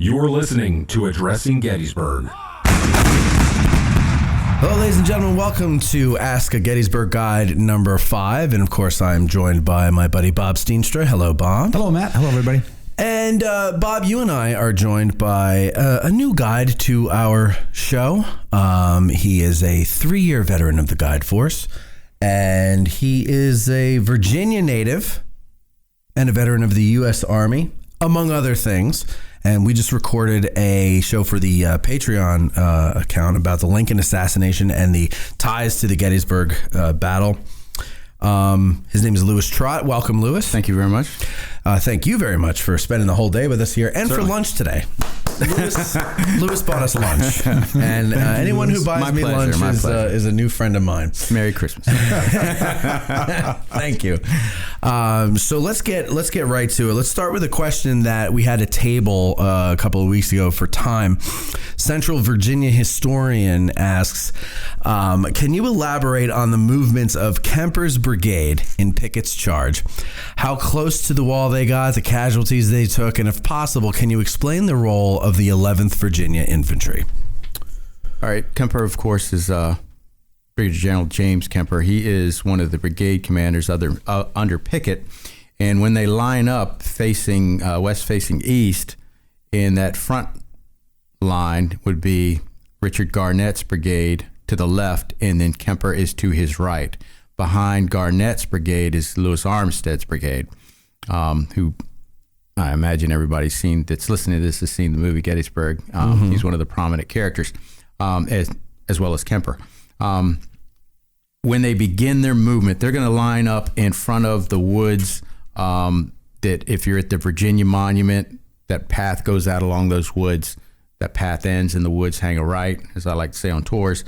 You're listening to Addressing Gettysburg. Hello, ladies and gentlemen. Welcome to Ask a Gettysburg Guide number 5. And of course, I'm joined by my buddy Bob Steenstra. Hello, Bob. Hello, Matt. Hello, everybody. And Bob, you and I are joined by a new guide to our show. He is a 3-year veteran of the Guide Force, and he is a Virginia native and a veteran of the U.S. Army, among other things. And we just recorded a show for the Patreon account about the Lincoln assassination and the ties to the Gettysburg battle. His name is Lewis Trott. Welcome, Lewis. Thank you very much. Thank you very much for spending the whole day with us here and Certainly. For lunch today. Lewis bought us lunch, and anyone who buys me lunch is a new friend of mine. Merry Christmas. Thank you. So let's get right to it. Let's start with a question that we had a table a couple of weeks ago for time. Central Virginia historian asks, can you elaborate on the movements of Kemper's brigade in Pickett's charge? How close to the wall they got, the casualties they took, and if possible, can you explain the role of the 11th Virginia Infantry? All right. Kemper, of course, is Brigadier General James Kemper. He is one of the brigade commanders under Pickett. And when they line up facing west facing east, in that front line would be Richard Garnett's brigade to the left, and then Kemper is to his right. Behind Garnett's brigade is Lewis Armstead's brigade, who I imagine everybody's seen that's listening to this has seen the movie Gettysburg. He's one of the prominent characters, as well as Kemper. When they begin their movement, they're going to line up in front of the woods that if you're at the Virginia Monument, that path goes out along those woods. That path ends and the woods hang a right, as I like to say on tours.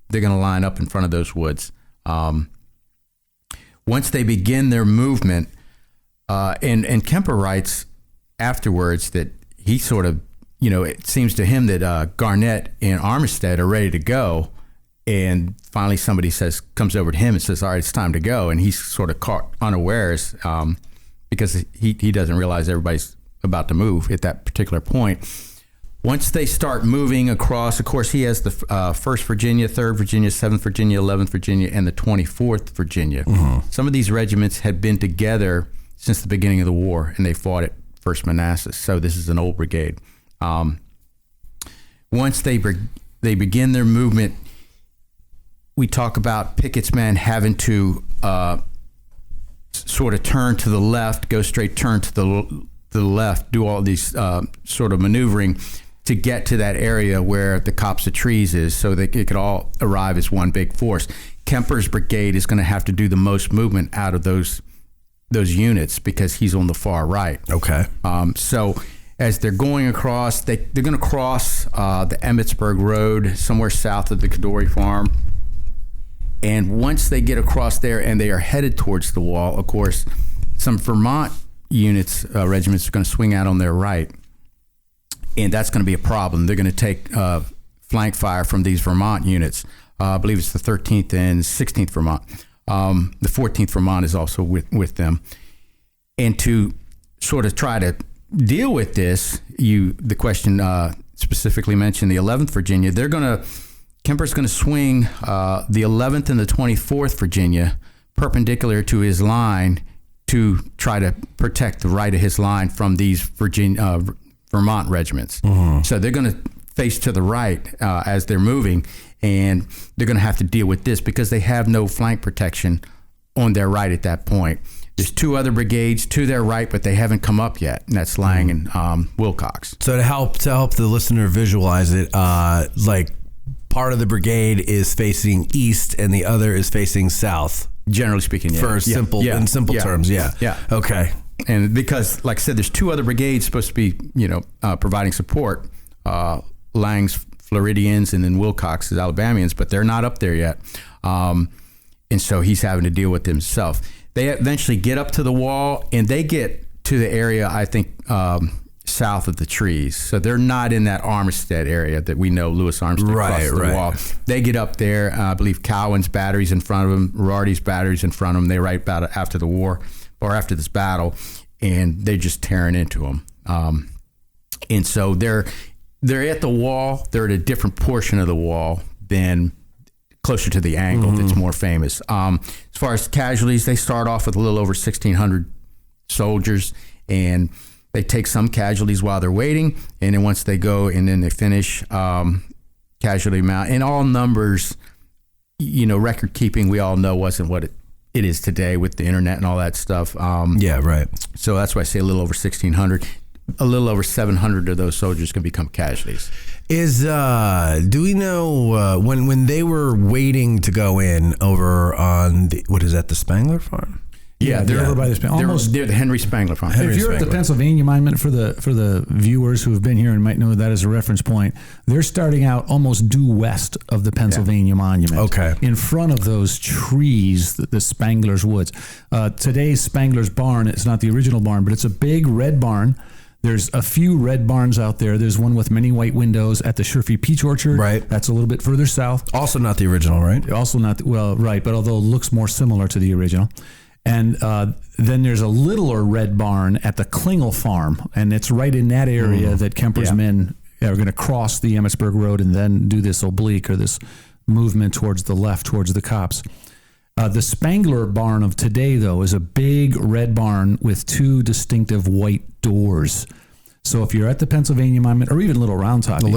They're going to line up in front of those woods. Once they begin their movement, and Kemper writes afterwards that he sort of, it seems to him that Garnett and Armistead are ready to go. And finally somebody comes over to him and says, all right, it's time to go. And he's sort of caught unawares because he doesn't realize everybody's about to move at that particular point. Once they start moving across, of course, he has the 1st Virginia, 3rd Virginia, 7th Virginia, 11th Virginia, and the 24th Virginia. Mm-hmm. Some of these regiments had been together since the beginning of the war, and they fought at 1st Manassas. So this is an old brigade. Once they begin their movement, we talk about Pickett's men having to sort of turn to the left, go straight, turn to the left, do all these sort of maneuvering to get to that area where the copse of trees is, so that it could all arrive as one big force. Kemper's brigade is going to have to do the most movement out of those units because he's on the far right. Okay. So as they're going across, they're going to cross the Emmitsburg Road somewhere south of the Cadore Farm. And once they get across there and they are headed towards the wall, of course, some Vermont units, regiments are going to swing out on their right. And that's going to be a problem. They're going to take flank fire from these Vermont units. I believe it's the 13th and 16th Vermont. The 14th Vermont is also with them. And to sort of try to deal with this, the question specifically mentioned the 11th Virginia. Kemper's going to swing the 11th and the 24th Virginia perpendicular to his line to try to protect the right of his line from these Vermont regiments. Mm-hmm. So they're going to face to the right as they're moving, and they're going to have to deal with this because they have no flank protection on their right at that point. There's 2 other brigades to their right, but they haven't come up yet, and that's Lang and Wilcox. So to help the listener visualize it, like part of the brigade is facing east and the other is facing south. Generally speaking, yeah. In simple terms, yeah. Yeah. Okay. And because, like I said, there's 2 other brigades supposed to be, providing support, Lang's Floridians and then Wilcox's Alabamians, but they're not up there yet. And so he's having to deal with himself. They eventually get up to the wall, and they get to the area, I think, south of the trees. So they're not in that Armistead area that we know Lewis Armstead crossed the wall. They get up there. I believe Cowan's batteries in front of them, Rorty's batteries in front of them. They right about after the war or after this battle, and they're just tearing into them. And so they're at the wall. They're at a different portion of the wall than closer to the angle that's more famous. As far as casualties, they start off with a little over 1,600 soldiers, and they take some casualties while they're waiting, and then once they go and then they finish, casualty amount. And all numbers, record keeping, we all know wasn't what it is today with the internet and all that stuff. Yeah, right. So that's why I say a little over 1,600. A little over 700 of those soldiers can become casualties. Do we know when they were waiting to go in over on the Spangler Farm? Yeah, they're over by the Spangler. They're the Henry Spangler Farm. If you're at the Pennsylvania Monument, for the viewers who have been here and might know that as a reference point, they're starting out almost due west of the Pennsylvania Monument. Okay. In front of those trees, the Spangler's Woods. Today's Spangler's Barn, it's not the original barn, but it's a big red barn. There's a few red barns out there. There's one with many white windows at the Sherfy Peach Orchard. Right. That's a little bit further south. Also not the original, right? Also not, right, but although it looks more similar to the original. And then there's a littler red barn at the Klingel Farm, and it's right in that area that Kemper's men are going to cross the Emmitsburg Road and then do this oblique or this movement towards the left, towards the Copse. The Spangler Barn of today, though, is a big red barn with two distinctive white doors. So if you're at the Pennsylvania Monument, or even Little Round Top, I was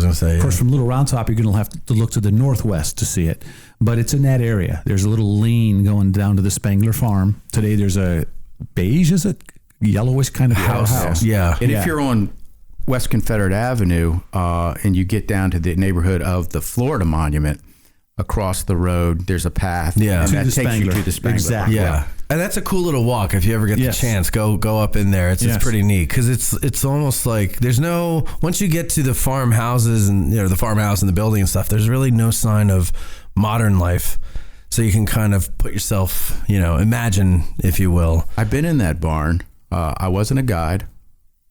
going to say. Of course, from Little Round Top, you're going to have to look to the northwest to see it. But it's in that area. There's a little lane going down to the Spangler Farm. Today, there's a beige, is it? Yellowish kind of house. Yeah. And if you're on West Confederate Avenue and you get down to the neighborhood of the Florida Monument, across the road, there's a path. Yeah. And To that the takes you Spangler. to the Spangler. Exactly. Yeah. And that's a cool little walk. If you ever get the chance, go up in there. It's pretty neat because it's almost like there's no, once you get to the farmhouses and the farmhouse and the building and stuff, there's really no sign of modern life. So you can kind of put yourself, imagine, if you will. I've been in that barn. I wasn't a guide.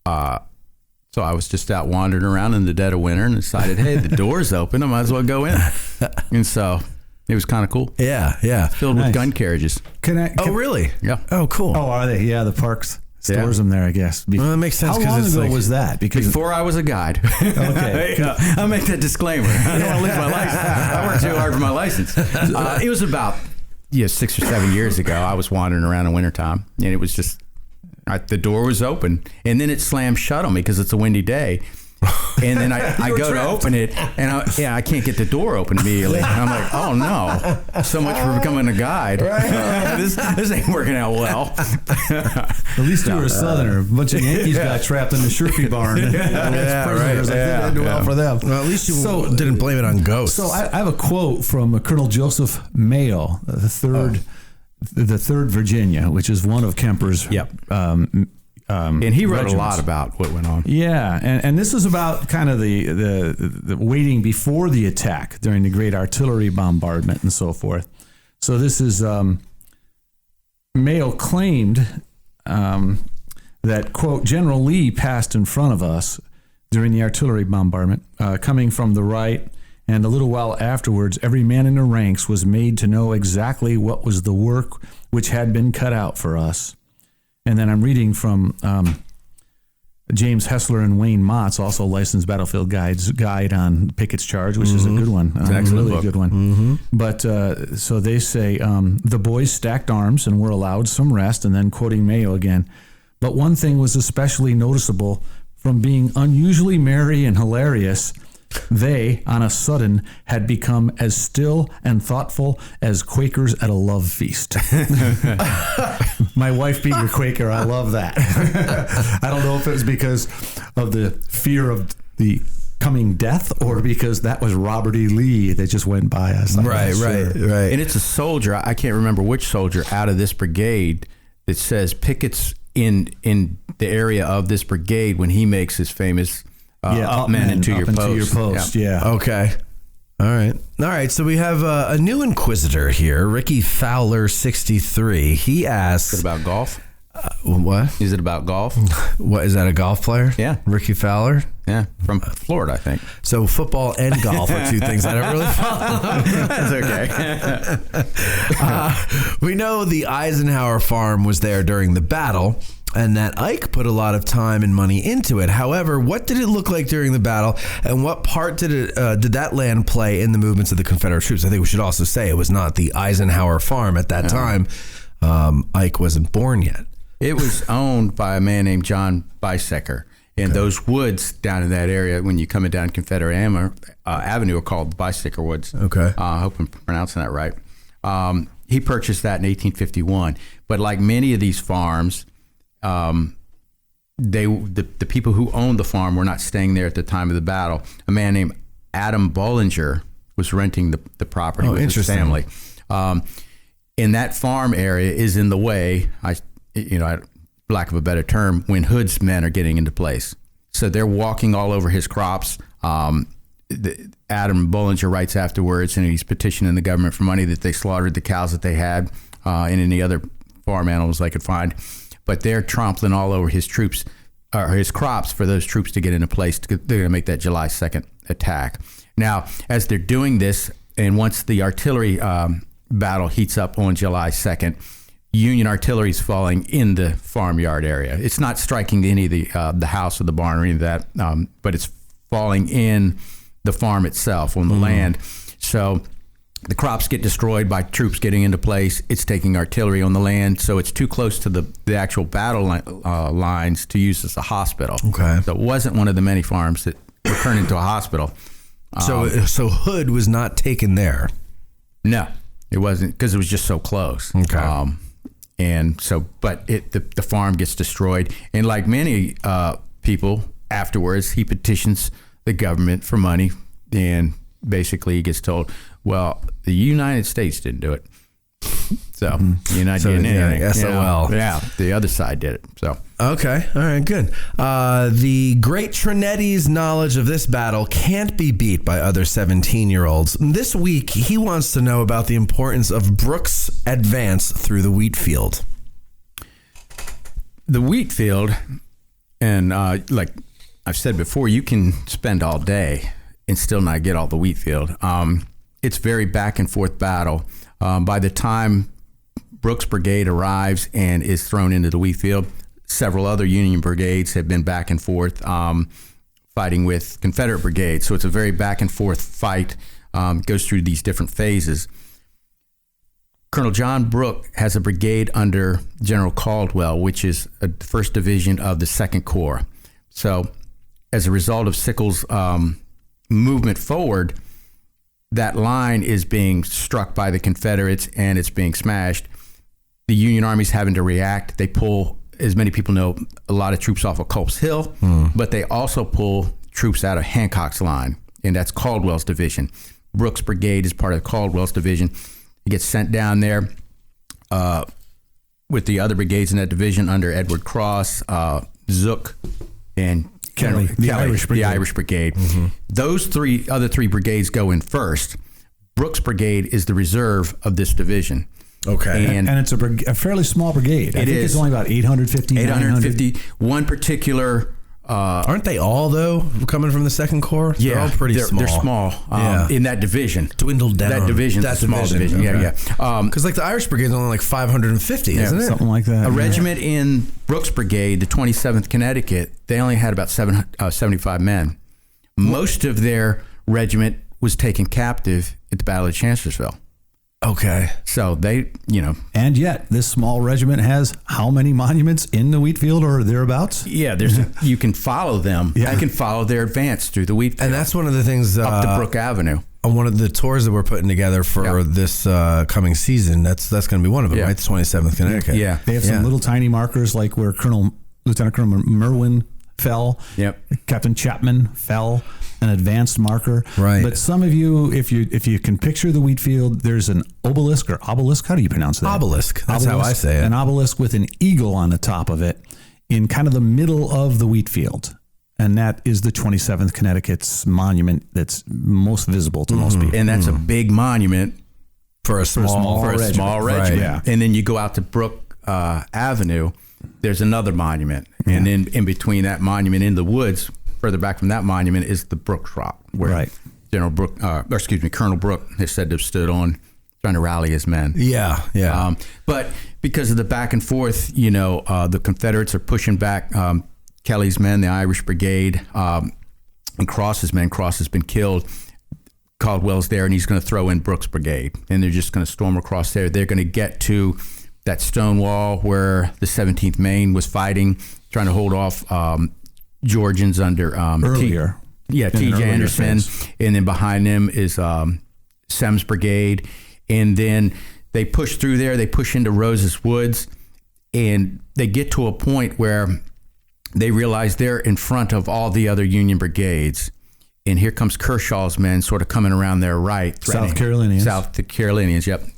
So I was just out wandering around in the dead of winter and decided, hey, the door's open. I might as well go in. And so it was kind of cool. Yeah, yeah. Filled with gun carriages. Oh, really? Yeah. Oh, cool. Oh, are they? Yeah, the parks stores them there, I guess. Well, that makes sense. How long ago was that? Because Before I was a guide. Okay. I'll make that disclaimer. I don't want to lose my license. I worked too hard for my license. It was about 6 or 7 years ago. I was wandering around in wintertime, and it was just, the door was open, and then it slammed shut on me because it's a windy day. And then I go to open it, and I can't get the door open immediately. And I'm like, oh no, so much for becoming a guide. Right. This ain't working out well. At least you were a Southerner. A bunch of Yankees got trapped in the Sherfy barn. Prisoners. I think that did well for them. Well, at least you didn't blame it on ghosts. So I have a quote from Colonel Joseph Mayo, the third Virginia, which is one of Kemper's. And he wrote regiments. a lot about what went on. Yeah, and this is about kind of the waiting before the attack during the great artillery bombardment and so forth. So this is Mayo claimed that, quote, General Lee passed in front of us during the artillery bombardment, coming from the right, and a little while afterwards, every man in the ranks was made to know exactly what was the work which had been cut out for us. And then I'm reading from James Hessler and Wayne Mott's, also licensed battlefield guide on Pickett's Charge, which is a good one. It's an excellent really book. Good one. Mm-hmm. But so they say, the boys stacked arms and were allowed some rest, and then quoting Mayo again. But one thing was especially noticeable: from being unusually merry and hilarious, they, on a sudden, had become as still and thoughtful as Quakers at a love feast. My wife being a Quaker, I love that. I don't know if it was because of the fear of the coming death or because that was Robert E. Lee that just went by us. Right. And it's a soldier, I can't remember which soldier out of this brigade that says Pickett's in the area of this brigade when he makes his famous up men into your post. Yeah. Okay. All right. So we have a new inquisitor here, Ricky Fowler, 63. He asks, Is it about golf? What? Is it about golf? What, is that a golf player? Yeah. Ricky Fowler? Yeah, from Florida, I think. So football and golf are two things I don't really follow. That's okay. We know the Eisenhower farm was there during the battle. and that Ike put a lot of time and money into it. However, what did it look like during the battle, and what part did that land play in the movements of the Confederate troops? I think we should also say it was not the Eisenhower farm at that time. Ike wasn't born yet. It was owned by a man named John Bisecker. And those woods down in that area, when you're coming down Confederate Avenue, are called the Bisecker Woods. Okay. I hope I'm pronouncing that right. He purchased that in 1851. But like many of these farms, the people who owned the farm were not staying there at the time of the battle. A man named Adam Bollinger was renting the property with his family. And that farm area is in the way, lack of a better term, when Hood's men are getting into place. So they're walking all over his crops. Adam Bollinger writes afterwards, and he's petitioning the government for money that they slaughtered the cows that they had and any other farm animals they could find. But they're trampling all over his troops, or his crops, for those troops to get into place. They're going to make that July 2nd attack. Now, as they're doing this, and once the artillery battle heats up on July 2nd, Union artillery is falling in the farmyard area. It's not striking any of the house or the barn or any of that, but it's falling in the farm itself, on the land. So the crops get destroyed by troops getting into place. It's taking artillery on the land, so it's too close to the actual battle lines to use as a hospital. Okay. So it wasn't one of the many farms that were turned into a hospital. So Hood was not taken there? No, it wasn't, because it was just so close. Okay. And so, but the farm gets destroyed. And like many people afterwards, he petitions the government for money, and basically he gets told, well, the United States didn't do it. So you're not getting anything. SOL. Yeah, the other side did it. So okay, all right, good. The Great Tronetti's knowledge of this battle can't be beat by other 17-year-olds. This week, he wants to know about the importance of Brooke's advance through the Wheatfield. The Wheatfield, and like I've said before, you can spend all day and still not get all the Wheatfield. It's very back and forth battle. By the time Brooke's brigade arrives and is thrown into the Wheatfield, several other Union brigades have been back and forth fighting with Confederate brigades. So it's a very back and forth fight. Goes through these different phases. Colonel John Brooke has a brigade under General Caldwell, which is the 1st Division of the 2nd Corps. So as a result of Sickles' movement forward, that line is being struck by the Confederates and it's being smashed. The Union Army's having to react. They pull, as many people know, a lot of troops off of Culp's Hill, but they also pull troops out of Hancock's line, and that's Caldwell's division. Brooke's brigade is part of Caldwell's division. It gets sent down there with the other brigades in that division under Edward Cross, Zook, and Kelly, the Irish Brigade. Those other three brigades go in first. Brooke's brigade is the reserve of this division. Okay. And it's a fairly small brigade. I think it's only about 850. 850. One particular... aren't they all, though, coming from the 2nd Corps? Yeah. They're all pretty small. They're small in that division. Dwindled down. That division's a small division. Okay. Yeah. Because like the Irish Brigade is only like 550, isn't it? Something like that. A regiment in Brooke's brigade, the 27th Connecticut, they only had about 75 men. Most of their regiment was taken captive at the Battle of Chancellorsville. Okay. So they, And yet, this small regiment has how many monuments in the Wheatfield or thereabouts? Yeah, you can follow them. Yeah. You can follow their advance through the Wheatfield. And that's one of the things... up the Brooke Avenue. On one of the tours that we're putting together for this coming season, that's going to be one of them, right? The 27th Connecticut. Yeah. They have some little tiny markers like where Lieutenant Colonel Merwin fell. Yep. Captain Chapman fell. An advanced marker. Right. But some of you, if you can picture the Wheatfield, there's an obelisk or obelisk. How do you pronounce that? Obelisk. That's how I say it. An obelisk with an eagle on the top of it in kind of the middle of the Wheatfield. And that is the 27th Connecticut's monument that's most visible to most people. And that's a big monument for a small regiment. Right. Yeah. And then you go out to Brooke Avenue, there's another monument. Yeah. And then in between that monument in the woods, further back from that monument is the Brooke Trott, where Colonel Brooke has said to have stood on trying to rally his men. Yeah. But because of the back and forth, the Confederates are pushing back Kelly's men, the Irish Brigade, and Cross's men. Cross has been killed. Caldwell's there, and he's going to throw in Brooke's brigade, and they're just going to storm across there. They're going to get to that stone wall where the 17th Maine was fighting, trying to hold off Georgians under earlier. T.J. Anderson, and then behind them is Semmes Brigade, and then they push through there. They push into Rose's Woods, and they get to a point where they realize they're in front of all the other Union brigades. And here comes Kershaw's men sort of coming around their right. South Carolinians,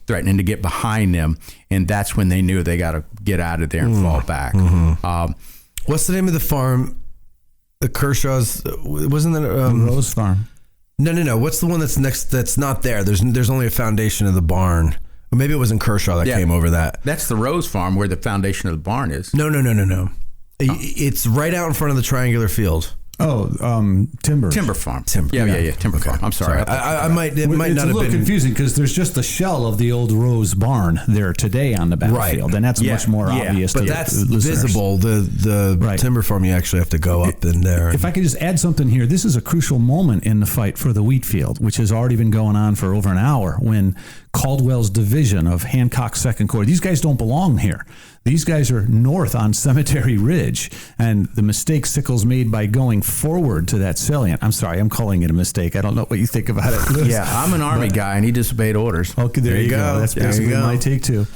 threatening to get behind them. And that's when they knew they got to get out of there and fall back. Mm-hmm. What's the name of the farm? The Kershaw's, wasn't that? Rose Farm. No. What's the one that's next, that's not there? There's only a foundation of the barn. Or maybe it wasn't Kershaw that came over that. That's the Rose Farm where the foundation of the barn is. No. It's right out in front of the triangular field. Timber Farm. Timber Farm. I'm sorry. I might. It might not have been. It's a little confusing because there's just the shell of the old Rose Barn there today on the battlefield, and that's much more obvious. But to that's listeners. visible. The Timber Farm, you actually have to go up in there. If I could just add something here, this is a crucial moment in the fight for the Wheatfield, which has already been going on for over an hour. When Caldwell's division of Hancock's Second Corps, these guys don't belong here. These guys are north on Cemetery Ridge, and the mistake Sickles made by going forward to that salient. I'm sorry, I'm calling it a mistake. I don't know what you think about it, Lewis. Yeah, I'm an Army guy, and he disobeyed orders. Okay, there you go. That's basically my take, too.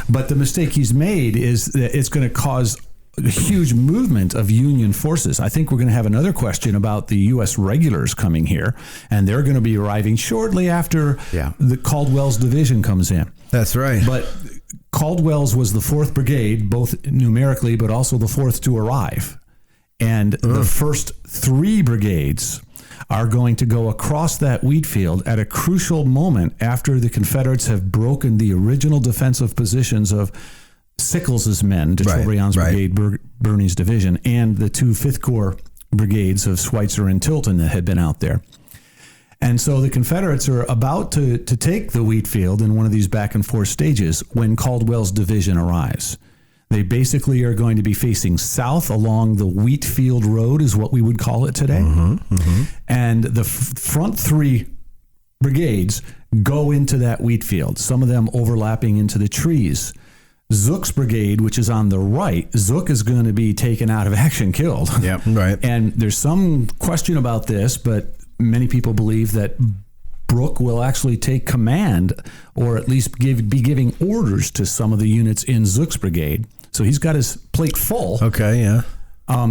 But the mistake he's made is that it's going to cause a huge movement of Union forces. I think we're going to have another question about the U.S. regulars coming here, and they're going to be arriving shortly after the Caldwell's division comes in. That's right. But Caldwell's was the 4th Brigade, both numerically, but also the 4th to arrive. And the first 3 brigades are going to go across that wheatfield at a crucial moment after the Confederates have broken the original defensive positions of Sickles' men, de Trobriand's brigade, Birney's division, and the 2 5th Corps brigades of Schweitzer and Tilton that had been out there. And so the Confederates are about to take the Wheatfield in one of these back and forth stages when Caldwell's division arrives. They basically are going to be facing south along the Wheatfield Road is what we would call it today. And the front 3 brigades go into that Wheatfield, some of them overlapping into the trees. Zook's brigade, which is on the right, Zook is going to be taken out of action, killed. Yep, right. And there's some question about this, but many people believe that Brooke will actually take command, or at least be giving orders to some of the units in Zook's brigade. So he's got his plate full. Okay, yeah.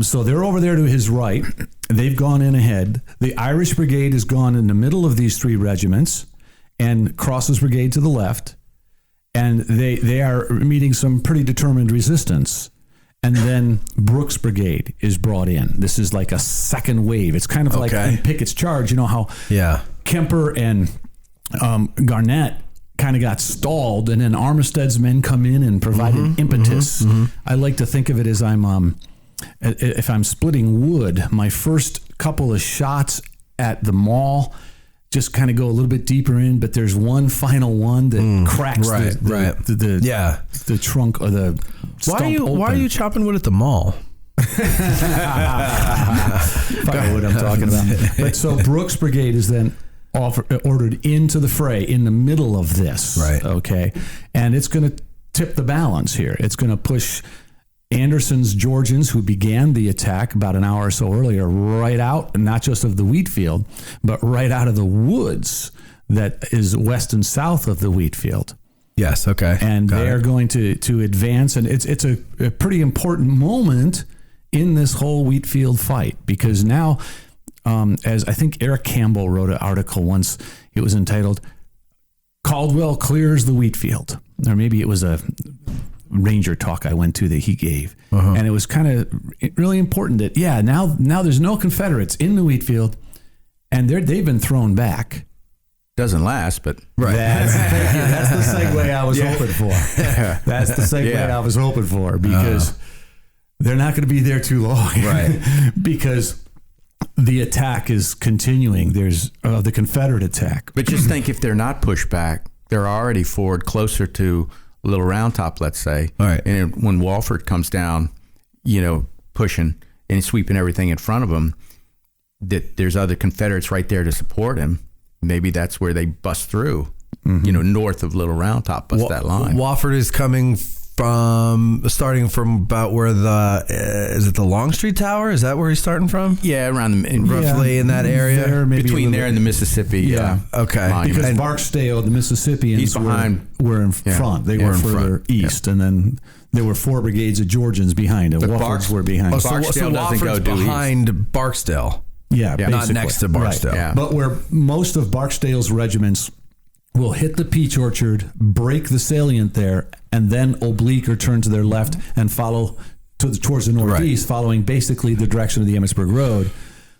So they're over there to his right. They've gone in ahead. The Irish brigade has gone in the middle of these 3 regiments, and Cross's brigade to the left. And they are meeting some pretty determined resistance. And then Brooke's brigade is brought in. This is like a second wave. It's kind of like in Pickett's charge. You know how Kemper and Garnett kind of got stalled, and then Armistead's men come in and provided impetus. I like to think of it as if I'm splitting wood, my first couple of shots at the mall just kind of go a little bit deeper in, but there's one final one that cracks the trunk or the stump open. Why are you chopping wood at the mall? Probably what I'm talking about. But so Brooke's brigade is then ordered into the fray in the middle of this. Right. Okay. And it's going to tip the balance here. It's going to push Anderson's Georgians, who began the attack about an hour or so earlier, right out, not just of the Wheatfield, but right out of the woods that is west and south of the Wheatfield. Yes, okay. And they are going to advance, and it's a pretty important moment in this whole Wheatfield fight, because now, as I think Eric Campbell wrote an article once, it was entitled, Caldwell Clears the Wheatfield, or maybe it was a Ranger talk I went to that he gave. And it was kind of really important that, now there's no Confederates in the Wheatfield, and they've been thrown back. Doesn't last, but that's the segue I was hoping for. That's the segue I was hoping for, because they're not going to be there too long, right? Because the attack is continuing. There's the Confederate attack. But just think, if they're not pushed back, they're already forward closer to Little Round Top, let's say. All right. And when Walford comes down, pushing and sweeping everything in front of him, that there's other Confederates right there to support him. Maybe that's where they bust through, north of Little Round Top, bust that line. Walford is coming starting from about where is it the Longstreet Tower? Is that where he's starting from? Yeah, around roughly in that area, there, between there and the Mississippi. Yeah, okay. Monument. Because Barksdale, the Mississippians, he's behind. were in front. They were further east, and then there were 4 brigades of Georgians behind it. Wofford's were behind. Barksdale doesn't go due behind east. Barksdale. Yeah, not next to Barksdale. Right. Yeah. But where most of Barksdale's regiments will hit the Peach Orchard, break the salient there, and then oblique or turn to their left and follow towards the northeast, following basically the direction of the Emmitsburg Road,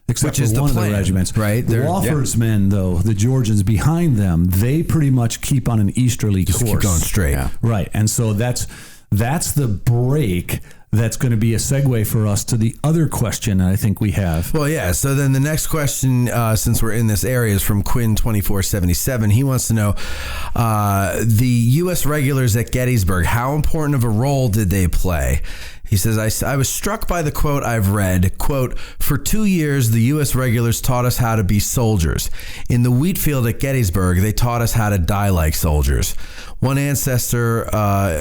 except Which is for one the of the plan, regiments. right? Wofford's men, though, the Georgians behind them, they pretty much keep on an easterly course. Keep going straight. Yeah. Right. And so that's the break that's going to be a segue for us to the other question I think we have. Well, yeah. So then the next question, since we're in this area, is from Quinn2477. He wants to know the U.S. regulars at Gettysburg, how important of a role did they play? He says, I was struck by the quote I've read, quote, "For 2 years, the U.S. regulars taught us how to be soldiers. In the Wheatfield at Gettysburg, they taught us how to die like soldiers. One ancestor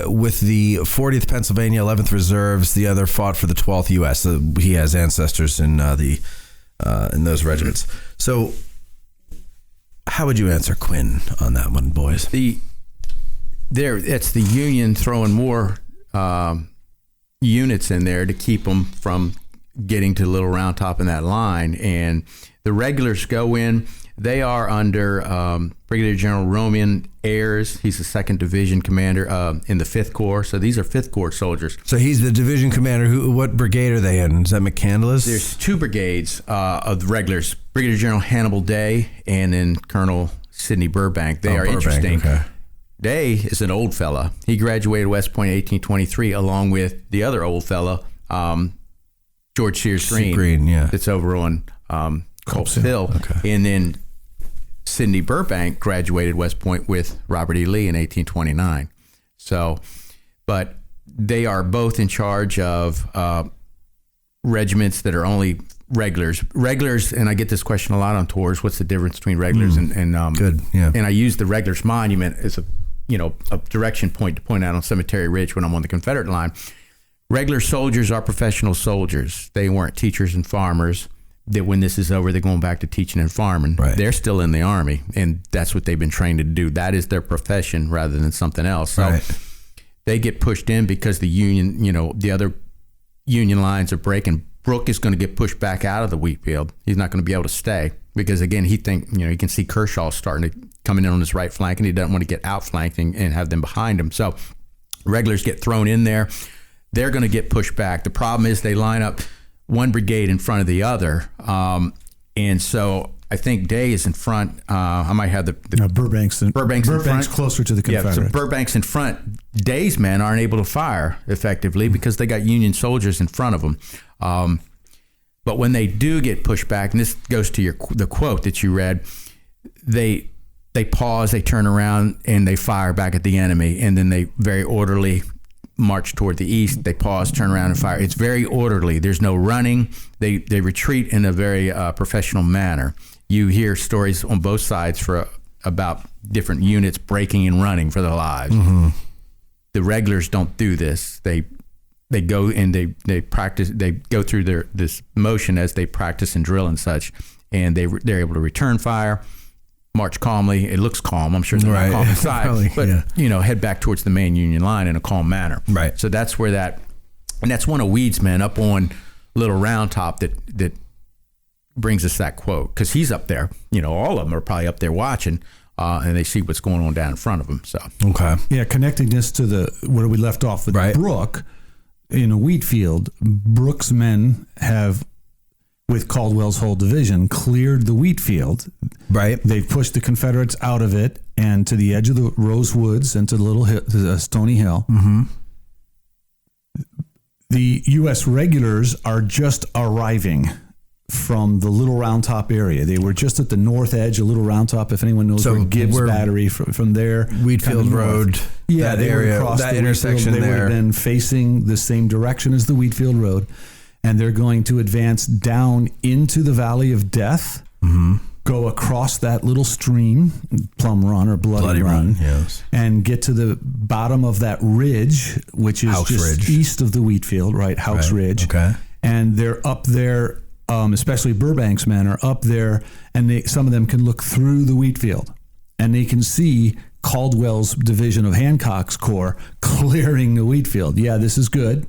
with the 40th Pennsylvania 11th Reserves, the other fought for the 12th U.S. So he has ancestors in those regiments. So how would you answer Quinn on that one, boys? It's the Union throwing more units in there to keep them from getting to Little Round Top in that line. And the regulars go in. They are under Brigadier General Roman Ayres. He's the 2nd Division commander in the 5th Corps. So these are 5th Corps soldiers. So he's the division commander. What brigade are they in? Is that McCandless? There's 2 brigades of the regulars, Brigadier General Hannibal Day and then Colonel Sidney Burbank. They are Burbank, interesting. Okay. Day is an old fella. He graduated West Point in 1823 along with the other old fella, George Sears Green. That's over on Culp's Hill. Okay. And then Sidney Burbank graduated West Point with Robert E. Lee in 1829. So, but they are both in charge of regiments that are only regulars. Regulars, and I get this question a lot on tours, what's the difference between regulars and good, yeah. And I use the regulars monument as a direction point to point out on Cemetery Ridge when I'm on the Confederate line. Regular soldiers are professional soldiers. They weren't teachers and farmers. That when this is over, they're going back to teaching and farming. Right. They're still in the Army, and that's what they've been trained to do. That is their profession rather than something else. So they get pushed in because the Union, the other Union lines are breaking. Brooke is going to get pushed back out of the Wheatfield. He's not going to be able to stay because, again, he can see Kershaw starting to coming in on his right flank, and he doesn't want to get outflanked and have them behind him. So regulars get thrown in there. They're going to get pushed back. The problem is they line up one brigade in front of the other. And so I think Day is in front. I might have Burbank's in front. Closer to the Confederates. Yeah, so Burbank's in front. Day's men aren't able to fire effectively because they got Union soldiers in front of them. But when they do get pushed back, and this goes to the quote that you read, they pause, they turn around, and they fire back at the enemy. And then they very orderly march toward the east. They pause, turn around, and fire. It's very orderly. There's no running. They retreat in a very professional manner. You hear stories on both sides about different units breaking and running for their lives. Mm-hmm. The regulars don't do this. They go and they practice. They go through this motion as they practice and drill and such, and they're able to return fire, march calmly. It looks calm. I'm sure they're not calm inside, Probably, but yeah. Head back towards the main Union line in a calm manner. Right. So that's where and that's one of Weed's men up on Little Round Top that brings us that quote, because he's up there. All of them are probably up there watching, and they see what's going on down in front of them. So okay, yeah, connecting this to where we left off with Brooke in a Wheatfield. Brooke's men have, with Caldwell's whole division, cleared the Wheatfield. Right. They've pushed the Confederates out of it and to the edge of the Rose Woods and to the Stony Hill. Mm-hmm. The U.S. regulars are just arriving from the Little Round Top area. They were just at the north edge of Little Round Top. If anyone knows where Gibbs Battery from there, Wheatfield Road, that area, that intersection there. They would have been facing the same direction as the Wheatfield Road, and they're going to advance down into the Valley of Death, go across that little stream, Plum Run or Bloody Run, yes, and get to the bottom of that ridge, which is just east of the Wheatfield, right? Houck's Ridge. Okay. And they're up there, especially Burbank's men are up there, and some of them can look through the Wheatfield, and they can see Caldwell's division of Hancock's Corps clearing the Wheatfield. Yeah, this is good.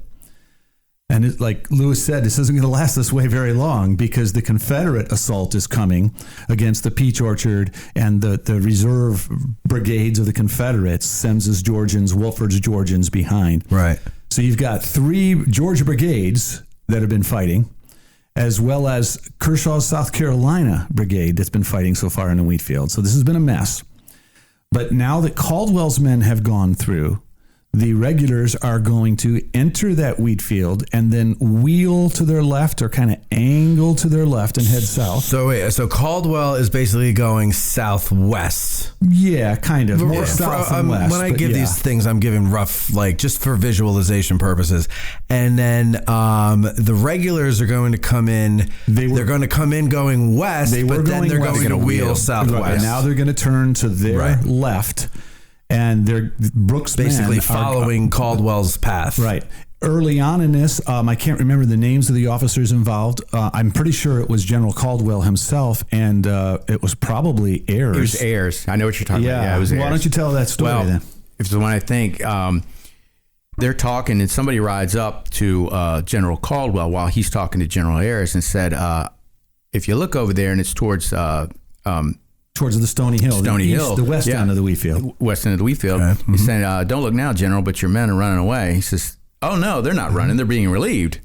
And like Lewis said, this isn't going to last this way very long because the Confederate assault is coming against the Peach Orchard and the reserve brigades of the Confederates, Semmes's Georgians, Wolford's Georgians behind. Right. So you've got 3 Georgia brigades that have been fighting, as well as Kershaw's South Carolina brigade that's been fighting so far in the Wheatfield. So this has been a mess. But now that Caldwell's men have gone through, the regulars are going to enter that Wheatfield and then wheel to their left or kind of angle to their left and head south. So Caldwell is basically going southwest. Yeah, kind of. More south and west. When I give these things, I'm giving rough, like just for visualization purposes. And then the regulars are going to come in. They're going to come in going west, but then they're going to wheel southwest. Right. Now they're going to turn to their left. And they're Brooks basically following Caldwell's path. Right. Early on in this, I can't remember the names of the officers involved. I'm pretty sure it was General Caldwell himself, and it was probably Ayres. It was Ayres. I know what you're talking about. Yeah, it was Ayres. Why don't you tell that story then? It's the one I think. They're talking, and somebody rides up to General Caldwell while he's talking to General Ayres and said, if you look over there, and it's towards the Stony Hill. The west end of the Wheatfield. West end of the Wheatfield. Okay. He's saying, don't look now, General, but your men are running away. He says, oh, no, they're not running. They're being relieved.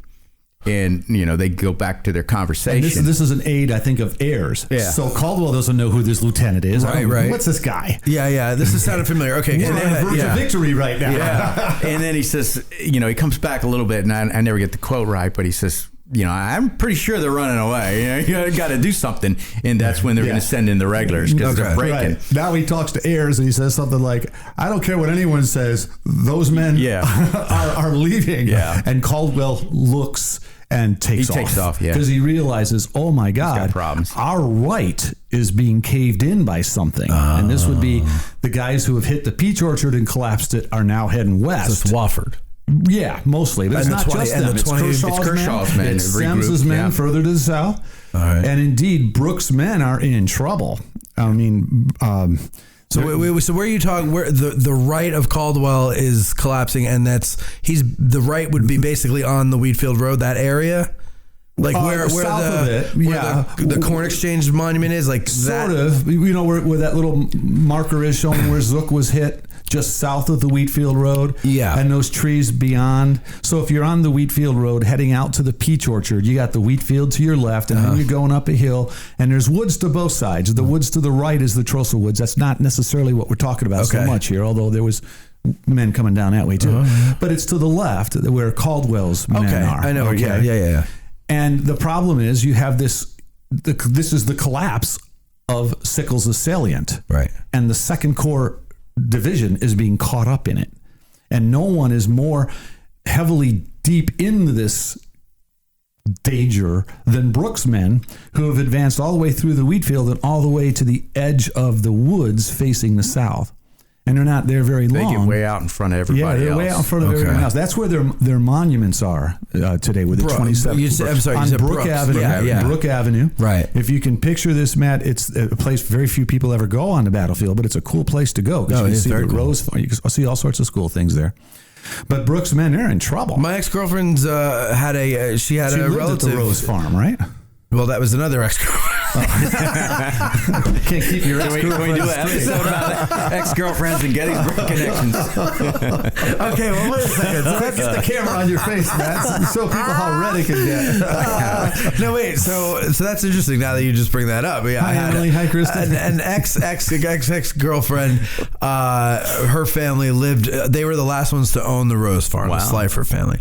And, they go back to their conversation. And this is an aide, I think, of Ayres. Yeah. So Caldwell doesn't know who this lieutenant is. Right. What's this guy? Yeah. This is sounding familiar. Okay. We're on the verge of victory right now. Yeah. And then he says, he comes back a little bit, and I never get the quote right, but he says, I'm pretty sure they're running away. You got to do something. And that's when they're going to send in the regulars because they're breaking. Right. Now he talks to Ayres and he says something like, I don't care what anyone says. Those men are leaving. Yeah. And Caldwell looks and takes off. Because he realizes, oh my God, our right is being caved in by something. And this would be the guys who have hit the Peach Orchard and collapsed it are now heading west. So it's Wofford. Yeah, mostly. But it's not just them. It's Kershaw's men. It's Semmes's men further to the south. All right. And indeed, Brooks' men are in trouble. I mean... So where are you talking? Where the right of Caldwell is collapsing, and the right would be basically on the Wheatfield Road, that area, like where the Corn Exchange monument is, like sort of. Where that little marker is showing where Zook was hit, just south of the Wheatfield Road. Yeah, and those trees beyond. So if you're on the Wheatfield Road heading out to the Peach Orchard, you got the Wheatfield to your left, and then you're going up a hill, and there's woods to both sides. The woods to the right is the Trossel Woods. That's not necessarily what we're talking about so much here, although there was men coming down that way too. But it's to the left where Caldwell's men are. I know. Okay. Yeah. And the problem is you have this. This is the collapse of Sickles' salient, right? And the Second Corps division is being caught up in it, and no one is more heavily deep into this danger than Brooks' men, who have advanced all the way through the Wheatfield and all the way to the edge of the woods facing the south. And they're not there very long. They get way out in front of everybody else. Yeah, they're way out in front of everyone else. That's where their monuments are today with the 27th. On Brooke Avenue. Yeah. Brooke Avenue. Right. If you can picture this, Matt, it's a place very few people ever go on the battlefield, but it's a cool place to go. Oh, you see the Rose Farm. You can see all sorts of cool things there. But Brooks' men, they're in trouble. My ex-girlfriend's had a relative at the Rose Farm, right? Well, that was another ex-girlfriend. Can't keep your ex-girlfriend. Can we do an episode about ex-girlfriends and Gettysburg connections? Okay, well, wait a second. Let's get the camera on your face, Matt, so people how red it can get. No, wait. So that's interesting. Now that you just bring that up, Hi, Emily. Hi, Kristen. An ex-girlfriend. Her family lived. They were the last ones to own the Rose Farm. Wow. The Slifer family.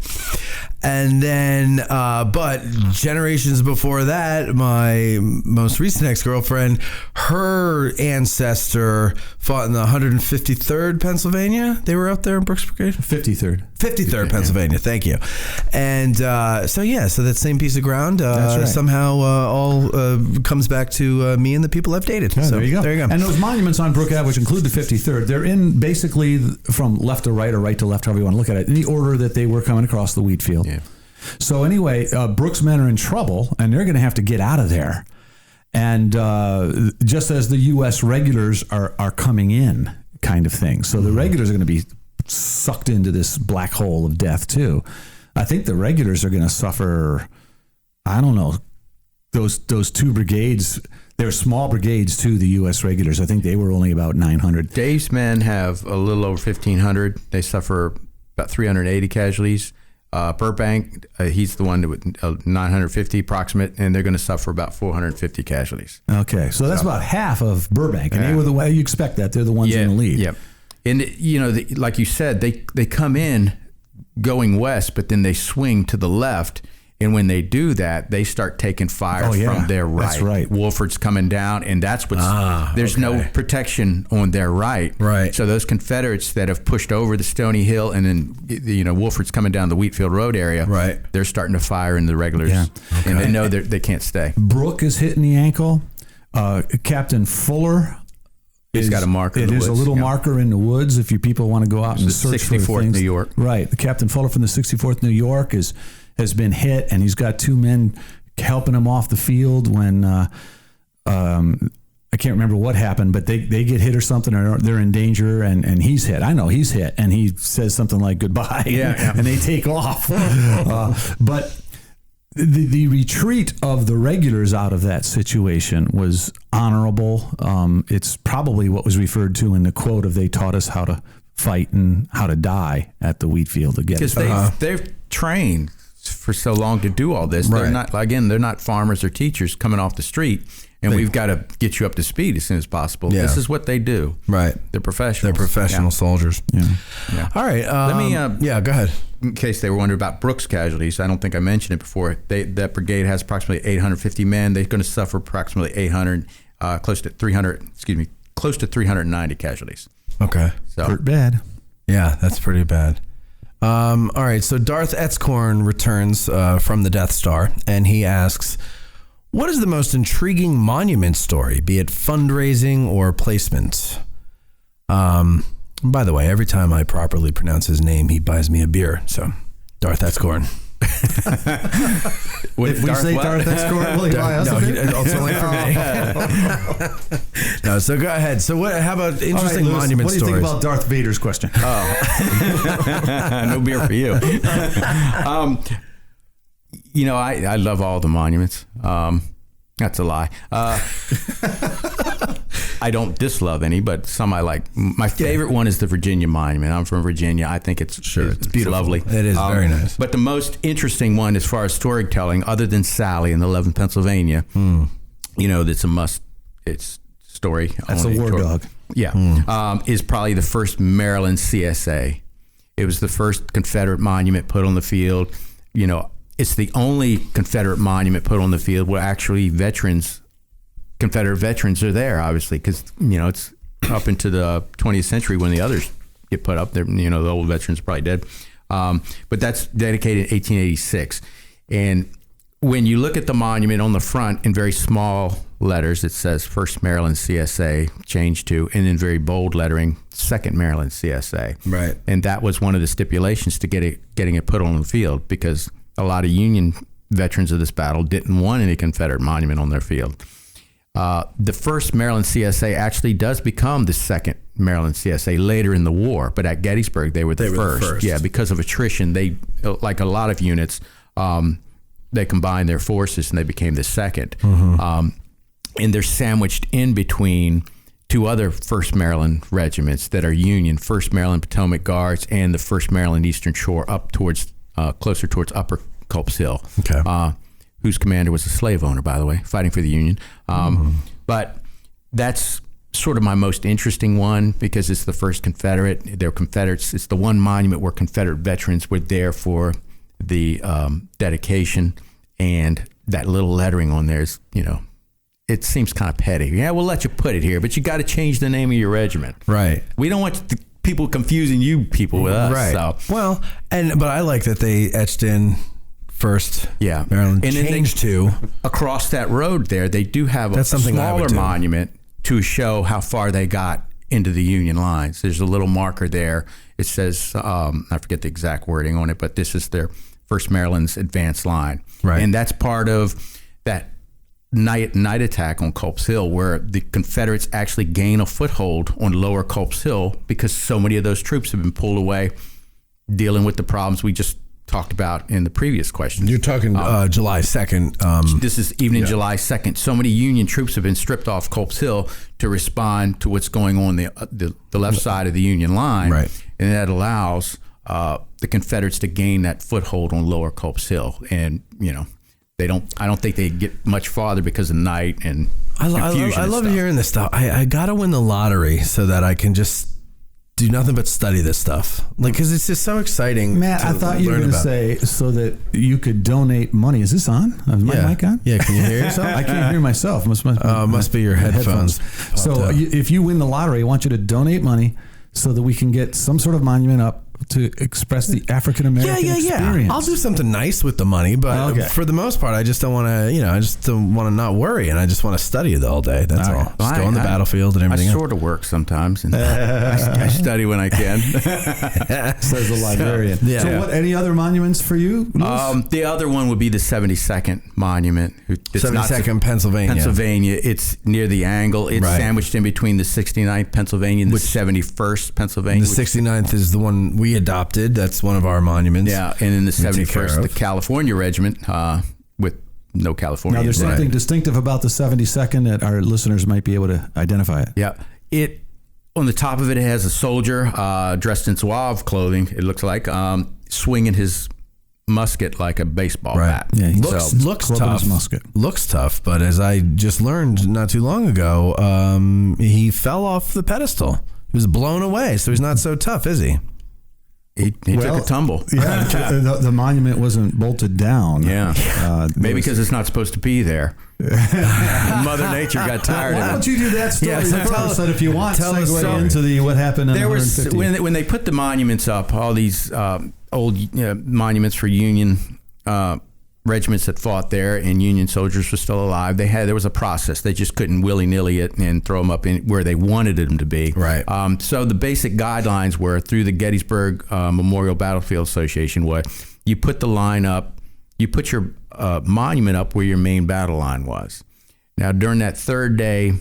And then, but generations before that, my most recent ex-girlfriend, her ancestor fought in the 153rd Pennsylvania. They were out there in Brooks Brigade? 53rd Pennsylvania, thank you. And so that same piece of ground somehow all comes back to me and the people I've dated. Yeah, so there you go. There you go. And those monuments on Brooke Ave, which include the 53rd, they're in basically from left to right or right to left, however you want to look at it, in the order that they were coming across the Wheatfield. Yeah. So anyway, Brooks men are in trouble, and they're going to have to get out of there. And just as the U.S. regulars are coming in, kind of thing. So the regulars are going to be sucked into this black hole of death too. I think the regulars are going to suffer. I don't know. Those two brigades, they're small brigades too, the U.S. regulars. I think they were only about 900. Dave's men have a little over 1,500. They suffer about 380 casualties. Burbank, he's the one with 950 approximate, and they're going to suffer about 450 casualties. Okay, so that's about half of Burbank, and they were the way you expect that. They're the ones in the lead. Yep. And, like you said, they come in going west, but then they swing to the left. And when they do that, they start taking fire from their right. That's right. Wolford's coming down, and that's what's there's no protection on their right. Right. So those Confederates that have pushed over the Stony Hill, and then Wolford's coming down the Wheatfield Road area. Right. They're starting to fire in the regulars, and they know they can't stay. Brooke is hitting the ankle. Captain Fuller. He's got a marker. It is a little marker in the woods if you people want to go out and search for things. 64th New York. Right. The Captain Fuller from the 64th New York has been hit, and he's got two men helping him off the field when I can't remember what happened, but they get hit or something, or they're in danger, and he's hit. I know he's hit, and he says something like goodbye, and they take off. But the retreat of the regulars out of that situation was honorable. It's probably what was referred to in the quote of "They taught us how to fight and how to die at the Wheatfield again." Because they've trained for so long to do all this. They're not farmers or teachers coming off the street, and we've got to get you up to speed as soon as possible. Yeah. This is what they do. Right. They're professionals. They're professional soldiers. Yeah. All right. Let me. Go ahead. In case they were wondering about Brooks casualties, I don't think I mentioned it before. That brigade has approximately 850 men. They're going to suffer approximately close to 390 casualties. Okay. So Pretty bad. Yeah, that's pretty bad. All right, so Darth Etzkorn returns from the Death Star, and he asks, what is the most intriguing monument story, be it fundraising or placement? By the way, every time I properly pronounce his name, he buys me a beer. So, Darth Etzkorn. If we say Darth Etzkorn, will he buy us a beer? It's only for me. No, so go ahead. So how about interesting monument stories? What do you think about Darth Vader's question? No beer for you. I love all the monuments. That's a lie. I don't dislove any, but some I like. My favorite one is the Virginia Monument. I'm from Virginia. I think it's beautiful. Lovely. It is very nice. But the most interesting one, as far as storytelling, other than Sally in 11th Pennsylvania, that's a it's story. That's a war dog. Yeah, is probably the first Maryland CSA. It was the first Confederate monument put on the field. It's the only Confederate monument put on the field where actually Confederate veterans are there, obviously, because, it's up into the 20th century when the others get put up there. The old veterans are probably dead. But that's dedicated in 1886. And when you look at the monument on the front in very small letters, it says 1st Maryland CSA, changed to, and in very bold lettering, 2nd Maryland CSA. Right. And that was one of the stipulations to getting it put on the field, because a lot of Union veterans of this battle didn't want any Confederate monument on their field. The 1st Maryland CSA actually does become the 2nd Maryland CSA later in the war, but at Gettysburg they were the first. Yeah, because of attrition, they, like a lot of units, they combined their forces and they became the 2nd. Mm-hmm. And they're sandwiched in between two other 1st Maryland regiments that are Union, 1st Maryland Potomac Guards and the 1st Maryland Eastern Shore, up towards closer towards Upper Culp's Hill. Okay. Whose commander was a slave owner, by the way, fighting for the Union. But that's sort of my most interesting one, because it's the first Confederate. They're Confederates. It's the one monument where Confederate veterans were there for the dedication, and that little lettering on there is, it seems kind of petty. Yeah, we'll let you put it here, but you got to change the name of your regiment. Right. We don't want people confusing you people with us. Right. So. Well, but I like that they etched in First Yeah. Maryland And then changed to. Across that road there, they do have That's a something I would smaller do. monument to show how far they got into the Union lines. There's a little marker there. It says, I forget the exact wording on it, but this is their 1st Maryland's advance line. Right. And that's part of that night attack on Culp's Hill, where the Confederates actually gain a foothold on lower Culp's Hill because so many of those troops have been pulled away dealing with the problems we just talked about in the previous question. You're talking July 2nd. This is evening July 2nd. So many Union troops have been stripped off Culp's Hill to respond to what's going on the left side of the Union line. Right. And that allows the Confederates to gain that foothold on lower Culp's Hill. And, I don't think they get much farther because of night and confusion. I love and stuff. hearing this stuff. I got to win the lottery so that I can just do nothing but study this stuff. Because it's just so exciting. Matt, I thought you were going to say so that you could donate money. Is this on? Is my mic on? Yeah, can you hear yourself? I can't hear myself. Must be your headphones. So if you win the lottery, I want you to donate money so that we can get some sort of monument up to express the African American experience. I'll do something nice with the money, but for the most part, I just don't want to. I just don't want to not worry, and I just want to study it all day. That's all. Just go on the battlefield and everything. I sort of work sometimes, and I study when I can. Says the librarian. So, what? Any other monuments for you, Louis? The other one would be the 72nd Monument. 72nd Pennsylvania. Pennsylvania. It's near the angle. It's sandwiched in between the 69th Pennsylvania and the 71st Pennsylvania. The 69th is the one we adopted. That's one of our monuments. Yeah, and in the 71st, the California Regiment with no California. Now, there's something distinctive about the 72nd that our listeners might be able to identify it. Yeah, on the top of it has a soldier dressed in Zouave clothing. It looks like swinging his musket like a baseball bat. Yeah, he looks tough. Looks tough, but as I just learned not too long ago, he fell off the pedestal. He was blown away, so he's not so tough, is he? He took a tumble. Yeah, the monument wasn't bolted down. Yeah, maybe because it's not supposed to be there. Mother Nature got tired. Why don't you do that story first? That if you want, segue into what happened in there the was 150. when they put the monuments up, all these old monuments for Union regiments that fought there, and Union soldiers were still alive. There was a process. They just couldn't willy-nilly it and throw them up in where they wanted them to be. Right. So the basic guidelines were through the Gettysburg Memorial Battlefield Association was you put the line up, you put your monument up where your main battle line was. Now, during that third day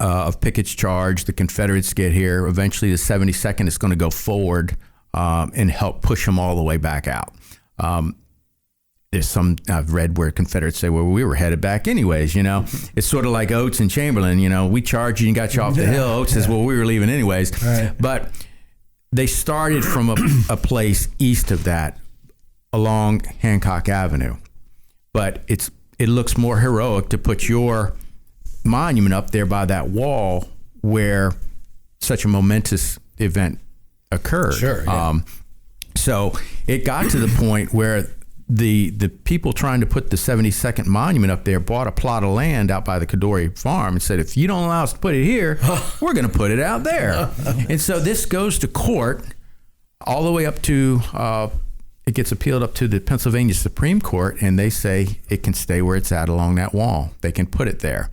of Pickett's charge, the Confederates get here. Eventually, the 72nd is going to go forward and help push them all the way back out. There's some I've read where Confederates say, well, we were headed back anyways, It's sort of like Oates and Chamberlain, we charged you and got you off the hill. Oates says, well, we were leaving anyways. Right. But they started from a place east of that along Hancock Avenue. But it looks more heroic to put your monument up there by that wall where such a momentous event occurred. Sure. Yeah. So it got to the point where the people trying to put the 72nd monument up there bought a plot of land out by the Cadore farm and said, if you don't allow us to put it here, we're going to put it out there. And so this goes to court all the way up to, it gets appealed up to the Pennsylvania Supreme Court, and they say it can stay where it's at along that wall. They can put it there.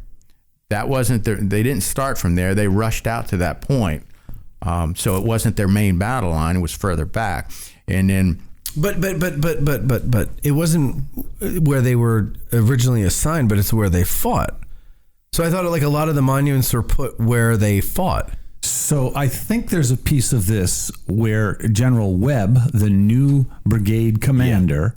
That wasn't they didn't start from there. They rushed out to that point. So it wasn't their main battle line. It was further back. And then, But it wasn't where they were originally assigned, but it's where they fought. So I thought like a lot of the monuments were put where they fought. So I think there's a piece of this where General Webb, the new brigade commander,